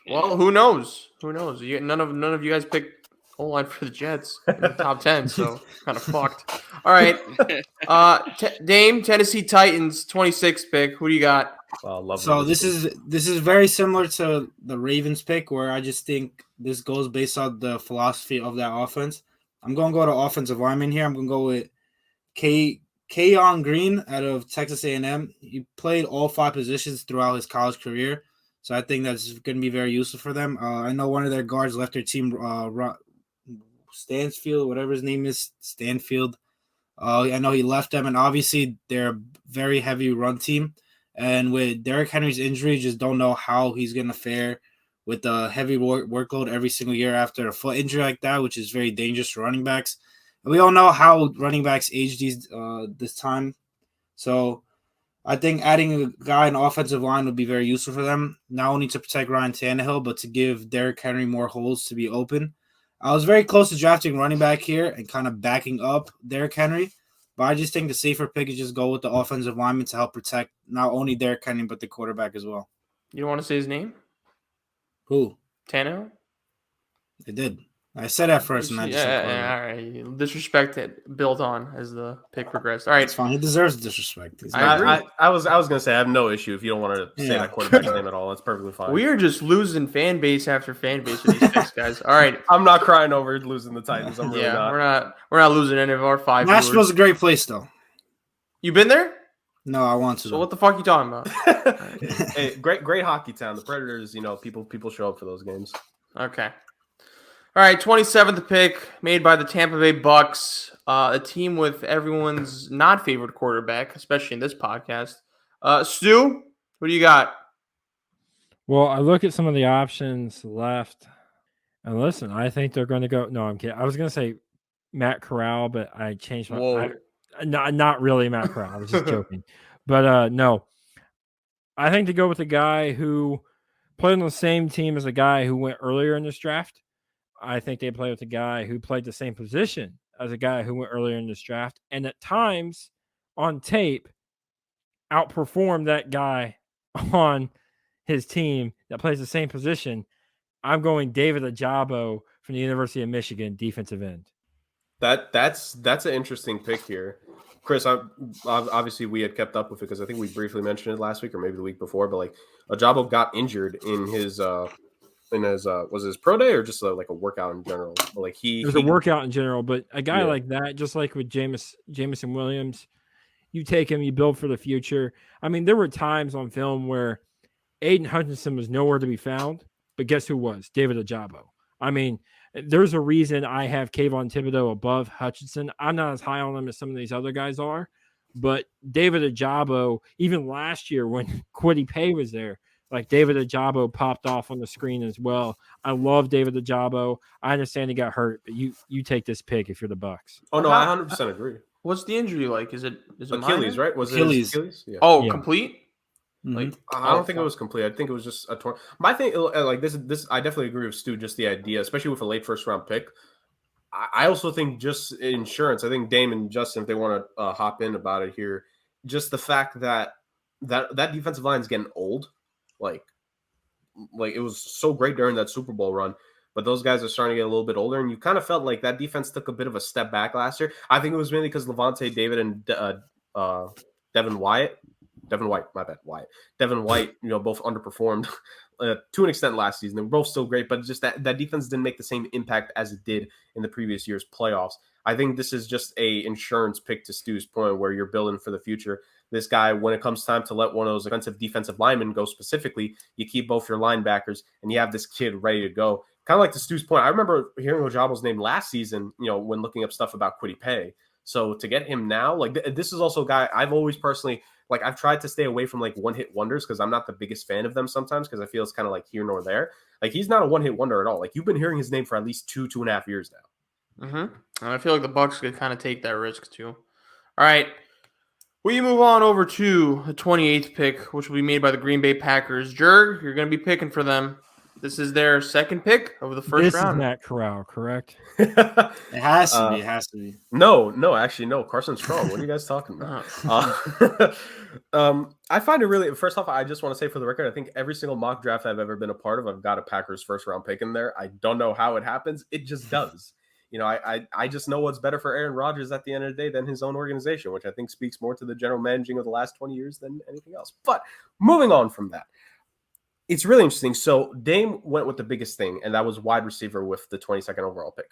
Well, who knows? None of you guys picked O-line for the Jets in the top 10, so kind of fucked. All right. Dame, Tennessee Titans, 26th pick. Who do you got? So this is very similar to the Ravens pick, where I just think this goes based on the philosophy of that offense. I'm going to go to offensive lineman here. I'm going to go with Keon Green out of Texas A&M. He played all 5 positions throughout his college career, so I think that's going to be very useful for them. I know one of their guards left their team, Stansfield, whatever his name is, Stanfield. I know he left them, and obviously they're a very heavy run team. And with Derrick Henry's injury, just don't know how he's going to fare with the heavy workload every single year after a foot injury like that, which is very dangerous for running backs. And we all know how running backs age this time. So I think adding a guy in offensive line would be very useful for them, not only to protect Ryan Tannehill, but to give Derrick Henry more holes to be open. I was very close to drafting running back here and kind of backing up Derrick Henry. But I just think the safer pick is just go with the offensive lineman to help protect not only Derrick Henry, but the quarterback as well. You don't want to say his name? Who? Tannehill? They did. I said that first, and I just said all right. Disrespect it built on as the pick progressed. All right. It's fine. He deserves disrespect. I was gonna say I have no issue if you don't want to say that quarterback's name at all. That's perfectly fine. We are just losing fan base after fan base with these picks, guys. All right. I'm not crying over losing the Titans. I'm really not. We're not losing any of our 5. Nashville's a great place, though. You been there? No, I want to. So what the fuck are you talking about? Hey, great hockey town. The Predators, people show up for those games. Okay. All right, 27th pick made by the Tampa Bay Bucks, a team with everyone's not favorite quarterback, especially in this podcast. Stu, what do you got? Well, I look at some of the options left, and listen, I think they're going to go. No, I'm kidding. I was going to say Matt Corral, but I changed my. Not really Matt Corral. I was just joking, but no, I think to go with a guy who played on the same team as a guy who went earlier in this draft. I think they play with a guy who played the same position as a guy who went earlier in this draft, and at times on tape outperformed that guy on his team that plays the same position. I'm going David Ajabo from the University of Michigan, defensive end. That's an interesting pick here, Chris. Obviously we had kept up with it because I think we briefly mentioned it last week or maybe the week before. But Ajabo got injured in his was it his pro day or just like a workout in general? It was a workout in general, but a guy like that, just like with Jameson Williams, you take him, you build for the future. I mean, there were times on film where Aiden Hutchinson was nowhere to be found, but guess who was? David Ajabo. I mean, there's a reason I have Kayvon Thibodeau above Hutchinson. I'm not as high on him as some of these other guys are, but David Ajabo, even last year when Kwity Paye was there, David Ajabo popped off on the screen as well. I love David Ajabo. I understand he got hurt, but you take this pick if you're the Bucks. Oh no, I 100% agree. What's the injury like? Is it Achilles, right? Was Achilles. it Achilles? Yeah. Oh, complete? Mm-hmm. I don't think it was complete. I think it was just a torn. My thing, this, I definitely agree with Stu. Just the idea, especially with a late first round pick. I also think just insurance. I think Dame and Justin, if they want to hop in about it here, just the fact that defensive line is getting old. Like it was so great during that Super Bowl run, but those guys are starting to get a little bit older, and you kind of felt like that defense took a bit of a step back last year. I think it was mainly because Levante David and Devin White, both underperformed to an extent last season. They were both still great, but just that defense didn't make the same impact as it did in the previous year's playoffs. I think this is just a insurance pick to Stu's point where you're building for the future. this guy, when it comes time to let one of those offensive defensive linemen go specifically, you keep both your linebackers and you have this kid ready to go. Kind of like to Stu's point, I remember hearing Ojable's name last season, when looking up stuff about Kwity Paye. So to get him now, like this is also a guy I've always personally, like I've tried to stay away from like one-hit wonders because I'm not the biggest fan of them sometimes because I feel it's kind of like here nor there. Like he's not a one-hit wonder at all. Like you've been hearing his name for at least 2.5 years now. And I feel like the Bucs could kind of take that risk too. All right. We move on over to the 28th pick, which will be made by the Green Bay Packers. Jurg, you're going to be picking for them. This is their second pick of the first round. This is Matt Corral, correct? It has to be. It has to be. No, actually, no. Carson Strong. What are you guys talking about? I find it really. First off, I just want to say for the record, I think every single mock draft I've ever been a part of, I've got a Packers first round pick in there. I don't know how it happens. It just does. I just know what's better for Aaron Rodgers at the end of the day than his own organization, which I think speaks more to the general managing of the last 20 years than anything else. But moving on from that. It's really interesting. So Dame went with the biggest thing, and that was wide receiver with the 22nd overall pick.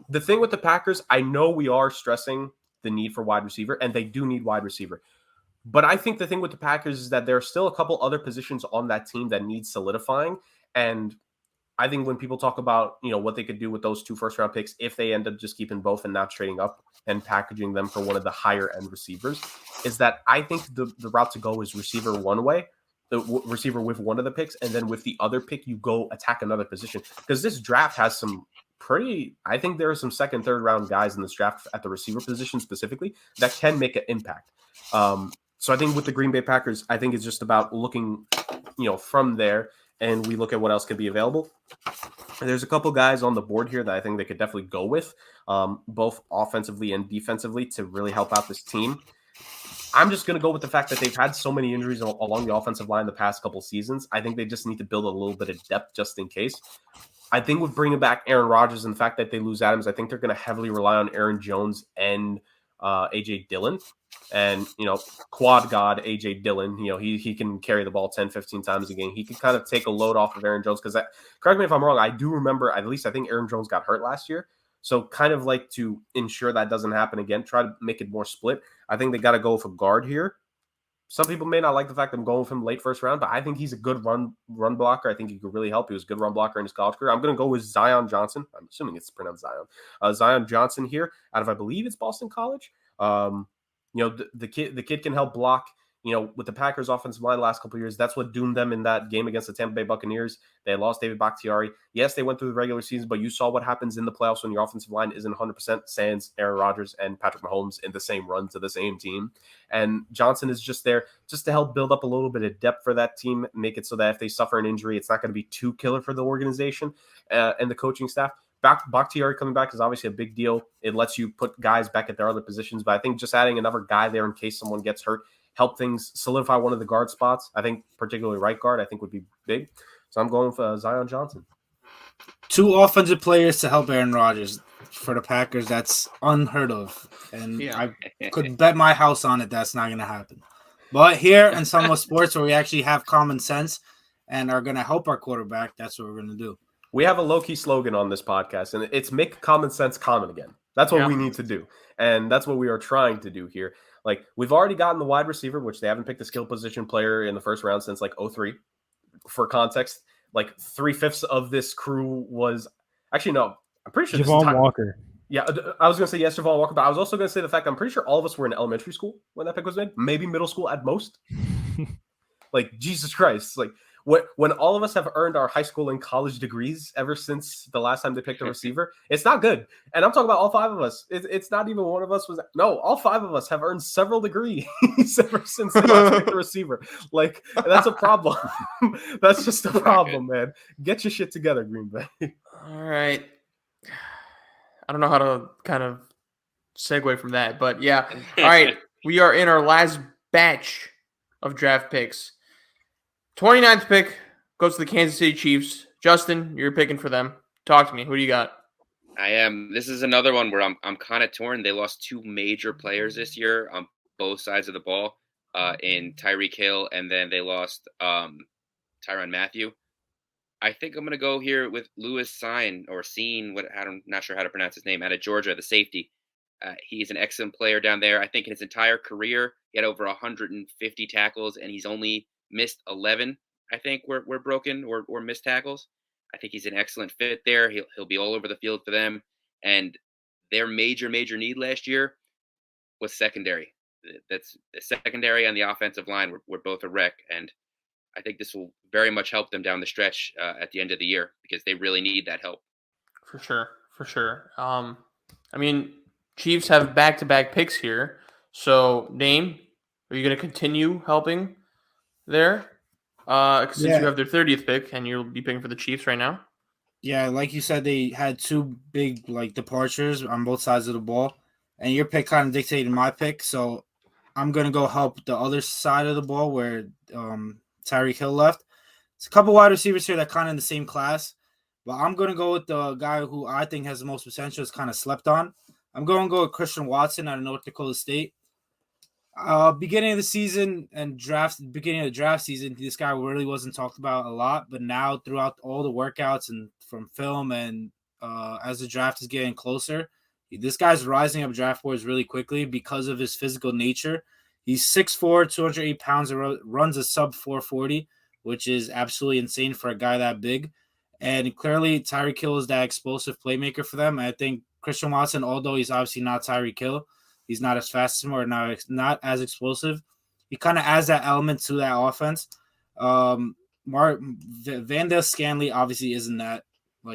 The thing with the Packers, I know we are stressing the need for wide receiver, and they do need wide receiver. But I think the thing with the Packers is that there are still a couple other positions on that team that need solidifying. And I think when people talk about, what they could do with those 2 first-round picks, if they end up just keeping both and not trading up and packaging them for one of the higher-end receivers, is that I think the route to go is receiver one way. The receiver with one of the picks, and then with the other pick, you go attack another position. Because this draft has I think there are some second, third round guys in this draft at the receiver position specifically that can make an impact. So I think with the Green Bay Packers, I think it's just about looking, from there, and we look at what else could be available. And there's a couple guys on the board here that I think they could definitely go with, both offensively and defensively to really help out this team. I'm just going to go with the fact that they've had so many injuries along the offensive line the past couple seasons. I think they just need to build a little bit of depth just in case. I think with bringing back Aaron Rodgers and the fact that they lose Adams, I think they're going to heavily rely on Aaron Jones and A.J. Dillon. And, quad god A.J. Dillon, he can carry the ball 10, 15 times a game. He can kind of take a load off of Aaron Jones because, correct me if I'm wrong, I do remember, at least I think Aaron Jones got hurt last year. So kind of like to ensure that doesn't happen again, try to make it more split. I think they got to go with a guard here. Some people may not like the fact that I'm going with him late first round, but I think he's a good run blocker. I think he could really help. He was a good run blocker in his college career. I'm going to go with Zion Johnson. I'm assuming it's pronounced Zion. Zion Johnson here out of, I believe it's Boston College. The kid can help block. With the Packers offensive line the last couple of years, that's what doomed them in that game against the Tampa Bay Buccaneers. They had lost David Bakhtiari. Yes, they went through the regular season, but you saw what happens in the playoffs when your offensive line isn't 100%, sans Aaron Rodgers and Patrick Mahomes in the same run to the same team. And Johnson is just there just to help build up a little bit of depth for that team, make it so that if they suffer an injury, it's not going to be too killer for the organization and the coaching staff. Bakhtiari coming back is obviously a big deal. It lets you put guys back at their other positions, but I think just adding another guy there in case someone gets hurt, help things solidify one of the guard spots. I think particularly right guard, I think would be big. So I'm going for Zion Johnson. 2 offensive players to help Aaron Rodgers for the Packers. That's unheard of. And I could bet my house on it that's not going to happen. But here in Somewhat Sports, where we actually have common sense and are going to help our quarterback, that's what we're going to do. We have a low-key slogan on this podcast, and it's make common sense common again. That's what we need to do. And that's what we are trying to do here. Like, we've already gotten the wide receiver, which they haven't picked a skill position player in the first round since, 2003. For context, 3/5 of this crew was – actually, no. I'm pretty sure Javon Walker. Yeah, I was going to say yes, Javon Walker, but I was also going to say the fact I'm pretty sure all of us were in elementary school when that pick was made. Maybe middle school at most. Jesus Christ. When all of us have earned our high school and college degrees ever since the last time they picked a receiver, it's not good. And I'm talking about all 5 of us. It's not even one of us was – no, all 5 of us have earned several degrees ever since they last picked a receiver. That's a problem. That's just a problem, man. Get your shit together, Green Bay. All right. I don't know how to kind of segue from that, but yeah. All right. We are in our last batch of draft picks. 29th pick goes to the Kansas City Chiefs. Justin, you're picking for them. Talk to me. Who do you got? I am. This is another one where I'm kind of torn. They lost 2 major players this year on both sides of the ball in Tyreek Hill, and then they lost Tyrann Mathieu. I think I'm going to go here with Lewis Cine, I'm not sure how to pronounce his name, out of Georgia, the safety. He's an excellent player down there. I think in his entire career, he had over 150 tackles, and he's only missed 11, I think, were broken or missed tackles. I think he's an excellent fit there. He'll be all over the field for them. And their major need last year was secondary. That's the secondary and the offensive line were both a wreck. And I think this will very much help them down the stretch at the end of the year because they really need that help. For sure. I mean, Chiefs have back-to-back picks here. So, Dame, are you going to continue helping there? Since you have their 30th pick and you'll be picking for the Chiefs right now? Yeah, like you said, they had two big departures on both sides of the ball. And your pick kind of dictated my pick. So I'm going to go help the other side of the ball where Tyreek Hill left. It's a couple wide receivers here that kind of in the same class. But I'm going to go with the guy who I think has the most potential, is kind of slept on. I'm going to go with Christian Watson out of North Dakota State. Beginning of the season and beginning of the draft season, this guy really wasn't talked about a lot. But now throughout all the workouts and from film and as the draft is getting closer, this guy's rising up draft boards really quickly because of his physical nature. He's 6'4", 208 pounds, runs a sub 440, which is absolutely insane for a guy that big. And clearly, Tyreek Hill is that explosive playmaker for them. And I think Christian Watson, although he's obviously not Tyreek Hill, he's not as fast as him or not as explosive, he kind of adds that element to that offense. Vanda Scanley obviously isn't that.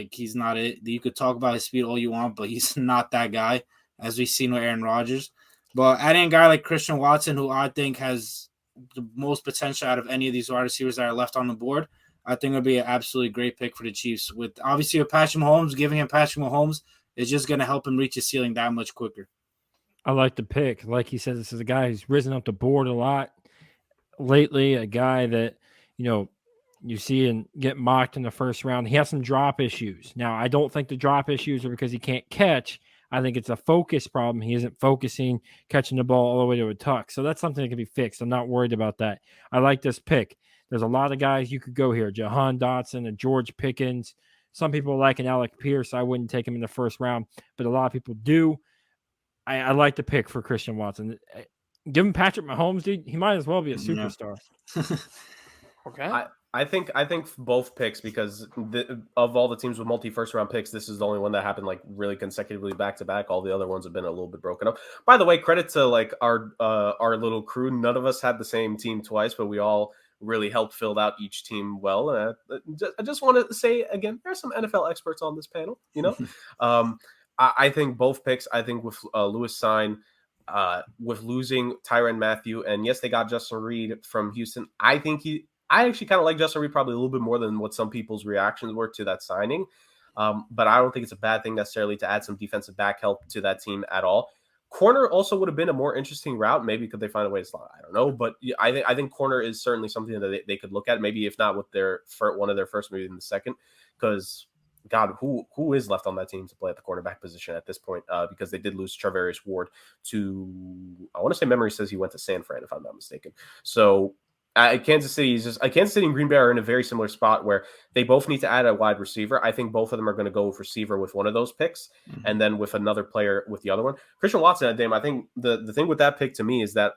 He's not it. You could talk about his speed all you want, but he's not that guy, as we've seen with Aaron Rodgers. But adding a guy like Christian Watson, who I think has the most potential out of any of these wide receivers that are left on the board, I think it'll be an absolutely great pick for the Chiefs. With Patrick Mahomes, giving him Patrick Mahomes is just going to help him reach his ceiling that much quicker. I like the pick. Like he said, this is a guy who's risen up the board a lot lately, a guy that, you see and get mocked in the first round. He has some drop issues. Now, I don't think the drop issues are because he can't catch. I think it's a focus problem. He isn't focusing, catching the ball all the way to a tuck. So that's something that can be fixed. I'm not worried about that. I like this pick. There's a lot of guys you could go here. Jahan Dotson and George Pickens. Some people like an Alec Pierce. I wouldn't take him in the first round, but a lot of people do. I like the pick for Christian Watson. Give him Patrick Mahomes, dude. He might as well be a superstar. Okay. I think both picks, because of all the teams with multi-first round picks, this is the only one that happened really consecutively back to back. All the other ones have been a little bit broken up. By the way, credit to our little crew. None of us had the same team twice, but we all really helped fill out each team well. I just want to say again, there's some NFL experts on this panel. I think both picks. I think with Lewis Cine, with losing Tyrann Mathieu, and yes, they got Justin Reed from Houston. I actually kind of like Justin Reed probably a little bit more than what some people's reactions were to that signing. But I don't think it's a bad thing necessarily to add some defensive back help to that team at all. Corner also would have been a more interesting route. Maybe could they find a way to slot? I don't know. But I think corner is certainly something that they could look at. Maybe if not with one of their first, maybe in the second. Because, God, who is left on that team to play at the cornerback position at this point? Because they did lose Charvarius Ward to, I want to say memory says he went to San Fran, if I'm not mistaken. So Kansas City and Green Bay are in a very similar spot where they both need to add a wide receiver. I think both of them are going to go with receiver with one of those picks, and then with another player with the other one. Christian Watson, Dame, I think the thing with that pick to me is that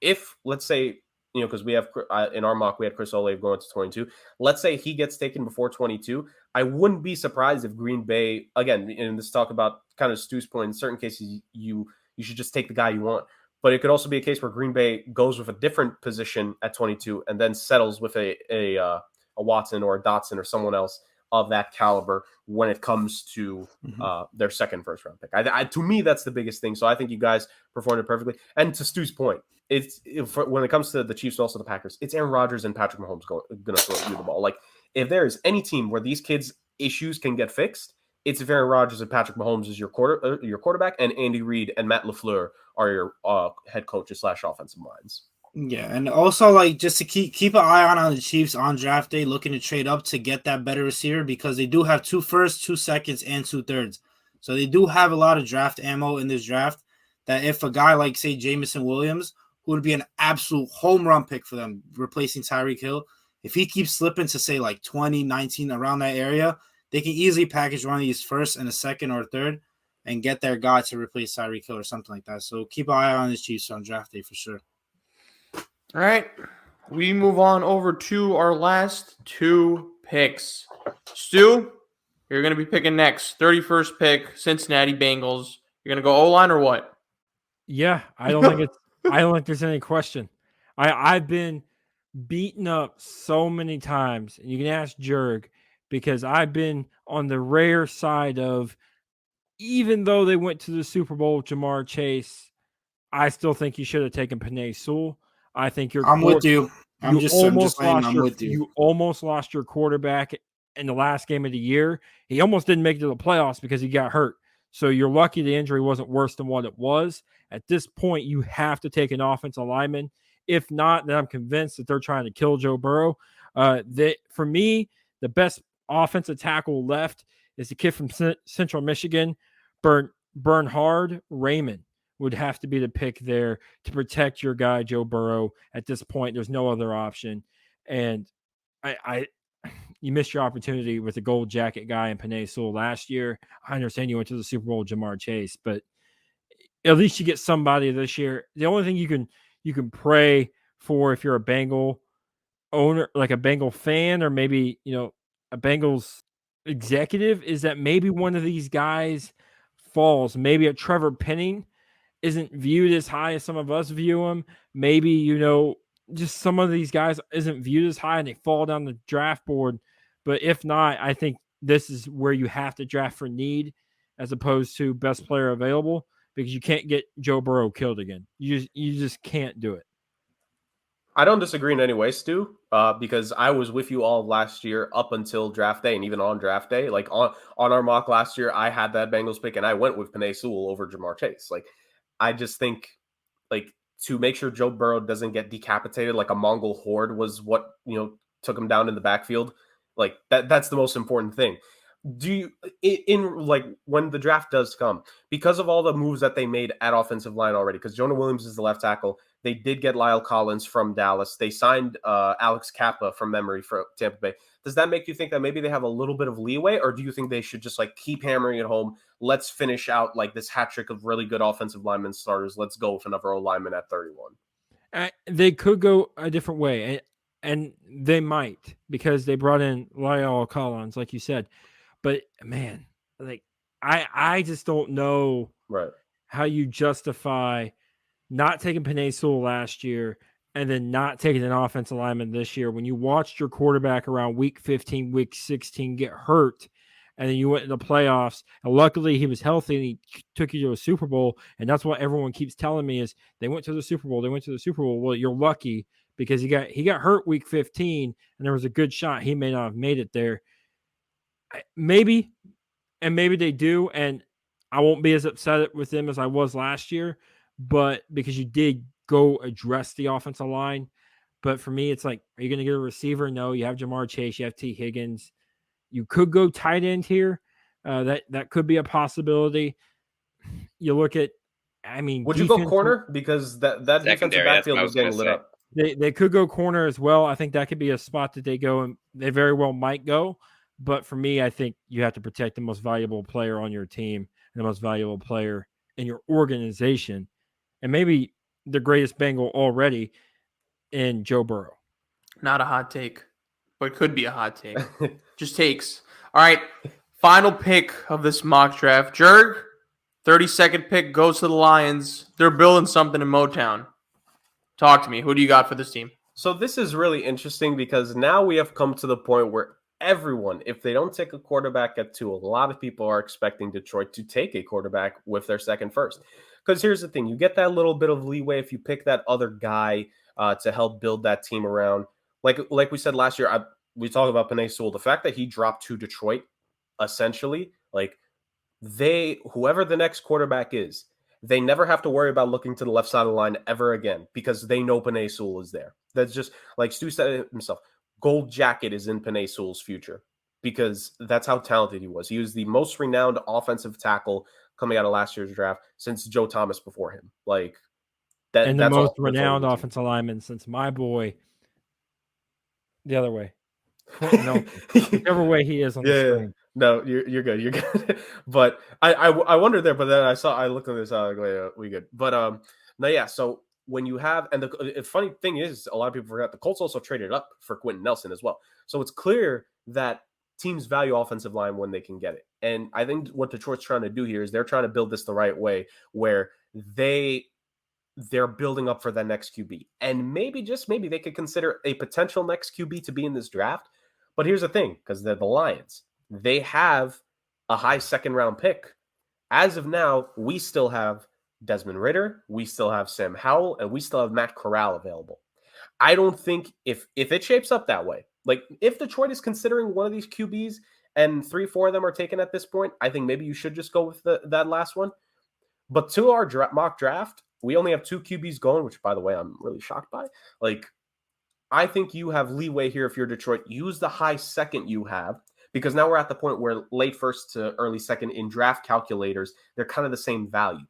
if, let's say, because we have in our mock, we had Chris Olave going to 22. Let's say he gets taken before 22. I wouldn't be surprised if Green Bay, again, in this talk about kind of Stu's point, in certain cases, you should just take the guy you want. But it could also be a case where Green Bay goes with a different position at 22 and then settles with a Watson or a Dotson or someone else of that caliber when it comes to their second first-round pick. To me, that's the biggest thing. So I think you guys performed it perfectly. And to Stu's point, when it comes to the Chiefs and also the Packers, it's Aaron Rodgers and Patrick Mahomes going to throw you the ball. If there is any team where these kids' issues can get fixed, it's if Aaron Rodgers and Patrick Mahomes is your quarterback, and Andy Reid and Matt LaFleur are your head coaches / offensive minds. Yeah, and also just to keep an eye on the Chiefs on draft day, looking to trade up to get that better receiver, because they do have 2 firsts, 2 seconds, and 2 thirds. So they do have a lot of draft ammo in this draft. That if a guy like, say, Jamison Williams, who would be an absolute home run pick for them, replacing Tyreek Hill, if he keeps slipping to say 20, 19 around that area, they can easily package one of these first and a second or a third and get their guy to replace Tyreek Hill or something like that. So keep an eye on the Chiefs on draft day for sure. All right. We move on over to our last two picks. Stu, you're going to be picking next. 31st pick, Cincinnati Bengals. You're going to go O-line or what? Yeah, I don't think there's any question. I've been beaten up so many times, and you can ask Jurg, because I've been on the rare side of, even though they went to the Super Bowl with Jamar Chase, I still think you should have taken Penei Sewell. I think I'm with you. I'm just saying I'm with you. You almost lost your quarterback in the last game of the year. He almost didn't make it to the playoffs because he got hurt. So you're lucky the injury wasn't worse than what it was. At this point, you have to take an offensive lineman. If not, then I'm convinced that they're trying to kill Joe Burrow. For me, the best offensive tackle left is the kid from Central Michigan, Bernhard Raymond. Would have to be the pick there to protect your guy, Joe Burrow. At this point, there's no other option. And you missed your opportunity with the gold jacket guy in Penei Sewell last year. I understand you went to the Super Bowl with Jamar Chase, but at least you get somebody this year. The only thing you can pray for, if you're a Bengal owner, like a Bengal fan, or maybe, a Bengals executive, is that maybe one of these guys falls. Maybe a Trevor Penning isn't viewed as high as some of us view him. Maybe, just some of these guys isn't viewed as high and they fall down the draft board. But if not, I think this is where you have to draft for need as opposed to best player available, because you can't get Joe Burrow killed again. You just can't do it. I don't disagree in any way, Stu, because I was with you all last year up until draft day, and even on draft day. Like on our mock last year, I had that Bengals pick, and I went with Penei Sewell over Jamar Chase. Like, I just think, like, to make sure Joe Burrow doesn't get decapitated like a Mongol horde was what, took him down in the backfield. Like, that's the most important thing. Do you, in like, when the draft does come, because of all the moves that they made at offensive line already, because Jonah Williams is the left tackle, they did get Lyle Collins from Dallas. They signed Alex Kappa from memory for Tampa Bay. Does that make you think that maybe they have a little bit of leeway, or do you think they should just like keep hammering it home? Let's finish out like this hat trick of really good offensive lineman starters. Let's go with another O lineman at 31. They could go a different way, and they might, because they brought in Lyle Collins, like you said. But man, like I just don't know how you justify not taking Penei Sewell last year and then not taking an offensive lineman this year when you watched your quarterback around week 15, week 16 get hurt, and then you went in the playoffs, and luckily he was healthy and he took you to a Super Bowl. And that's what everyone keeps telling me is they went to the Super Bowl. They went to the Super Bowl. Well, you're lucky because he got hurt week 15, and there was a good shot he may not have made it there. Maybe they do, and I won't be as upset with them as I was last year, but because you did go address the offensive line. But for me, it's like, are you going to get a receiver? No, you have Jamar Chase, you have T. Higgins. You could go tight end here. That could be a possibility. You look at, would you go corner? Because that defensive backfield is getting lit up. They could go corner as well. I think that could be a spot that they go, and they very well might go. But for me, I think you have to protect the most valuable player on your team and the most valuable player in your organization, and maybe the greatest Bengal already in Joe Burrow. Not a hot take, but could be a hot take. Just takes. All right, final pick of this mock draft. Jurg, 32nd pick goes to the Lions. They're building something in Motown. Talk to me. Who do you got for this team? So this is really interesting because now we have come to the point where everyone, if they don't take a quarterback at 2, a lot of people are expecting Detroit to take a quarterback with their second first. Because here's the thing, you get that little bit of leeway if you pick that other guy to help build that team around. Like we said last year, we talked about Penei Sewell. The fact that he dropped to Detroit, essentially, like whoever the next quarterback is, they never have to worry about looking to the left side of the line ever again because they know Penei Sewell is there. That's just, like Stu said it himself, gold jacket is in Penei Sewell's future because that's how talented he was. He was the most renowned offensive tackle coming out of last year's draft since Joe Thomas before him. Like that, and the most renowned offensive lineman since my boy. The other way, no, whichever way he is on the screen. No, you're good. You're good. But I wondered there, but then I looked at this. Like, wait, we good. But no, yeah. So when you have, and the funny thing is, a lot of people forgot the Colts also traded up for Quentin Nelson as well. So it's clear that teams value offensive line when they can get it. And I think what Detroit's trying to do here is they're trying to build this the right way, where they're building up for that next QB. And maybe, just maybe, they could consider a potential next QB to be in this draft. But here's the thing, because they're the Lions. They have a high second-round pick. As of now, we still have Desmond Ridder, we still have Sam Howell, and we still have Matt Corral available. I don't think if it shapes up that way, like if Detroit is considering one of these QBs and 3-4 of them are taken at this point, I think maybe you should just go with that last one. But to our mock draft, we only have 2 QBs going, which, by the way, I'm really shocked by. Like, I think you have leeway here if you're Detroit. Use the high second you have, because now we're at the point where late first to early second in draft calculators, they're kind of the same value.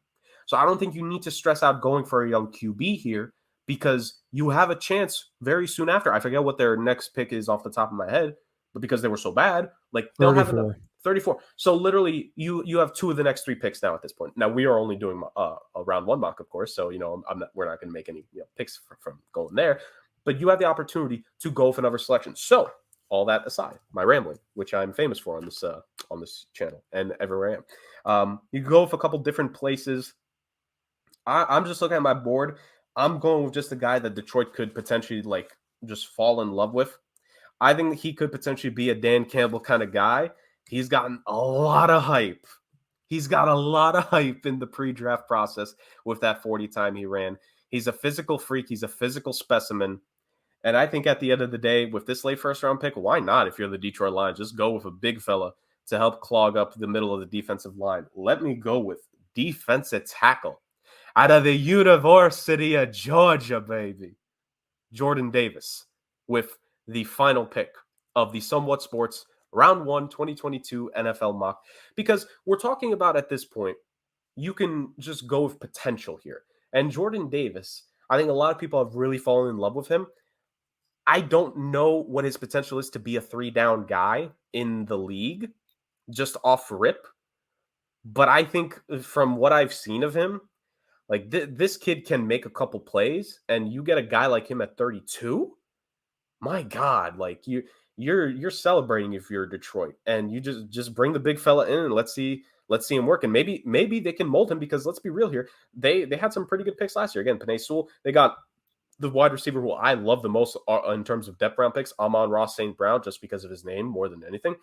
So I don't think you need to stress out going for a young QB here, because you have a chance very soon after. I forget what their next pick is off the top of my head, but because they were so bad, like they'll 34. have 34. So literally you have 2 of the next 3 picks now at this point. Now we are only doing a round 1 mock, of course. So, we're not going to make any picks from going there, but you have the opportunity to go with another selection. So all that aside, my rambling, which I'm famous for on this channel and everywhere I am, you can go with a couple different places. I'm just looking at my board. I'm going with just a guy that Detroit could potentially like just fall in love with. I think he could potentially be a Dan Campbell kind of guy. He's gotten a lot of hype. He's got a lot of hype in the pre-draft process with that 40 time he ran. He's a physical freak. He's a physical specimen. And I think at the end of the day, with this late first round pick, why not? If you're the Detroit Lions, just go with a big fella to help clog up the middle of the defensive line. Let me go with defensive tackle out of the University of Georgia, baby, Jordan Davis, with the final pick of the Somewhat Sports Round 1 2022 NFL mock. Because we're talking about, at this point, you can just go with potential here. And Jordan Davis, I think a lot of people have really fallen in love with him. I don't know what his potential is to be a 3-down guy in the league, just off rip. But I think from what I've seen of him, like this kid can make a couple plays, and you get a guy like him at 32. My God, like you're celebrating if you're Detroit, and you just bring the big fella in and let's see him work. And maybe they can mold him, because let's be real here, they had some pretty good picks last year. Again, Penei Sewell, they got the wide receiver who I love the most in terms of depth round picks, Amon-Ra St. Brown, just because of his name more than anything.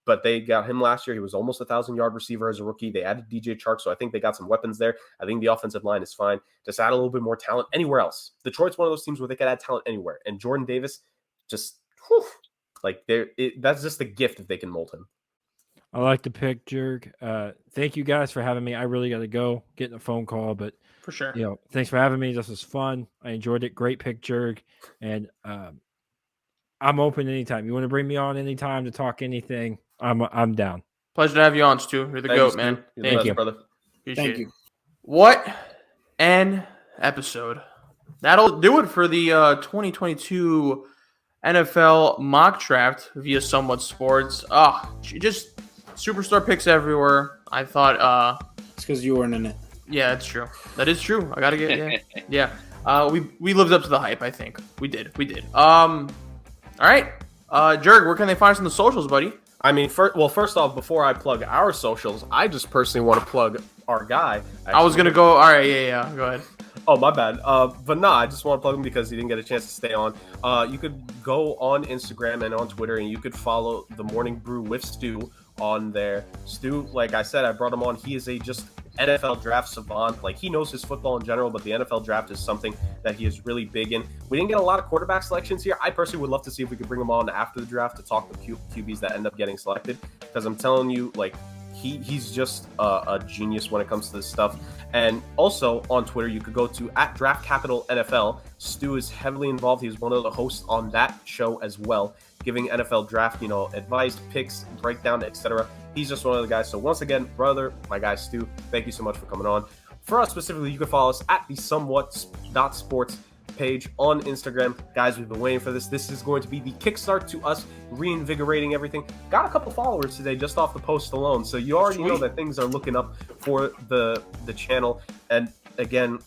But they got him last year. He was almost a 1,000-yard receiver as a rookie. They added DJ Chark, so I think they got some weapons there. I think the offensive line is fine. Just add a little bit more talent anywhere else. Detroit's one of those teams where they can add talent anywhere. And Jordan Davis, just that's just a gift if they can mold him. I like the pick, Jurg. Thank you guys for having me. I really got to go, getting a phone call, but For sure. Thanks for having me. This was fun. I enjoyed it. Great pick, Jurg. And I'm open anytime. You want to bring me on anytime to talk anything, I'm down. Pleasure to have you on, Stu. You're the Thank GOAT, you, Stu. man. You're the Thank best, you. brother. Appreciate Thank it. you. What an episode. That'll do it for the 2022 NFL mock draft via Somewhat Sports. Just superstar picks everywhere. I thought It's because you weren't in it. yeah, that's true. That is true. I gotta get yeah. We lived up to the hype, I think. We did. All right. Jurg, where can they find us on the socials, buddy? I mean, first off, before I plug our socials, I just personally want to plug our guy. I was gonna go. All right, yeah. Go ahead. Oh, my bad. But nah, I just want to plug him because he didn't get a chance to stay on. You could go on Instagram and on Twitter, and you could follow The Morning Brew with Stu on there. Stu, like I said, I brought him on. He is a just NFL draft savant. Like, he knows his football in general, but the NFL draft is something that he is really big in. We didn't get a lot of quarterback selections here. I personally would love to see if we could bring him on after the draft to talk to QBs that end up getting selected, because I'm telling you, like, he's just a genius when it comes to this stuff. And also on Twitter, you could go to @DraftCapitalNFL. Stu is heavily involved. He's one of the hosts on that show as well, giving NFL draft, advice, picks, breakdown, etc. He's just one of the guys. So once again, brother, my guy Stu, thank you so much for coming on. For us specifically, you can follow us at the somewhat.sports page on Instagram. Guys, we've been waiting for this. This is going to be the kickstart to us reinvigorating everything. Got a couple followers today just off the post alone, so you already know that things are looking up for the channel. And again,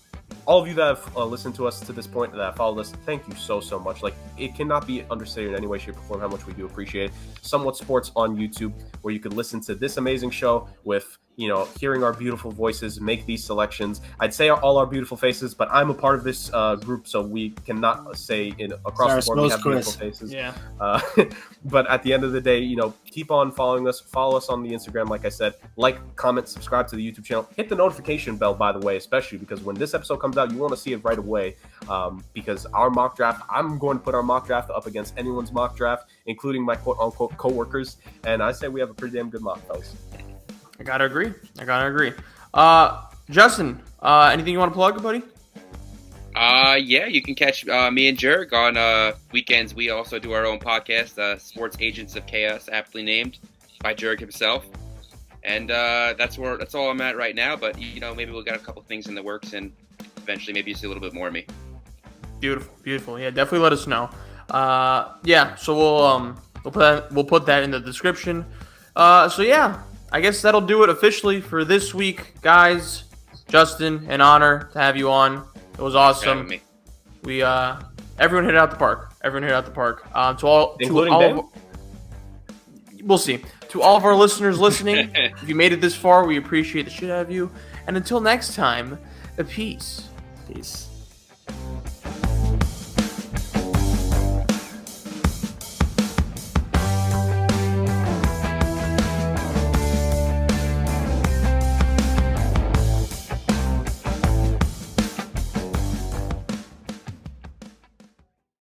all of you that have listened to us to this point, that have followed us, thank you so much. Like, it cannot be understated in any way, shape, or form how much we do appreciate it. Somewhat Sports on YouTube, where you can listen to this amazing show with, you know, hearing our beautiful voices, make these selections. I'd say all our beautiful faces, but I'm a part of this group, so we cannot say across the board we have beautiful faces. Yeah. But at the end of the day, you know, keep on following us. Follow us on the Instagram, like I said. Like, comment, subscribe to the YouTube channel. Hit the notification bell, by the way, especially because when this episode comes out, you want to see it right away. Because our mock draft, I'm going to put our mock draft up against anyone's mock draft, including my quote-unquote co-workers. And I say we have a pretty damn good mock, fellas. I gotta agree. Justin, anything you want to plug, buddy? Yeah, you can catch me and Jurg on weekends. We also do our own podcast, Sports Agents of Chaos, aptly named by Jurg himself. And that's all I'm at right now. But you know, maybe we'll get a couple things in the works, and eventually maybe you see a little bit more of me. Beautiful. Yeah, definitely let us know. Yeah, so we'll put that in the description. So yeah, I guess that'll do it officially for this week, guys. Justin, an honor to have you on. It was awesome. We everyone hit it out the park. Including Dame? We'll see. To all of our listeners listening, if you made it this far, we appreciate the shit out of you. And until next time, peace. Peace.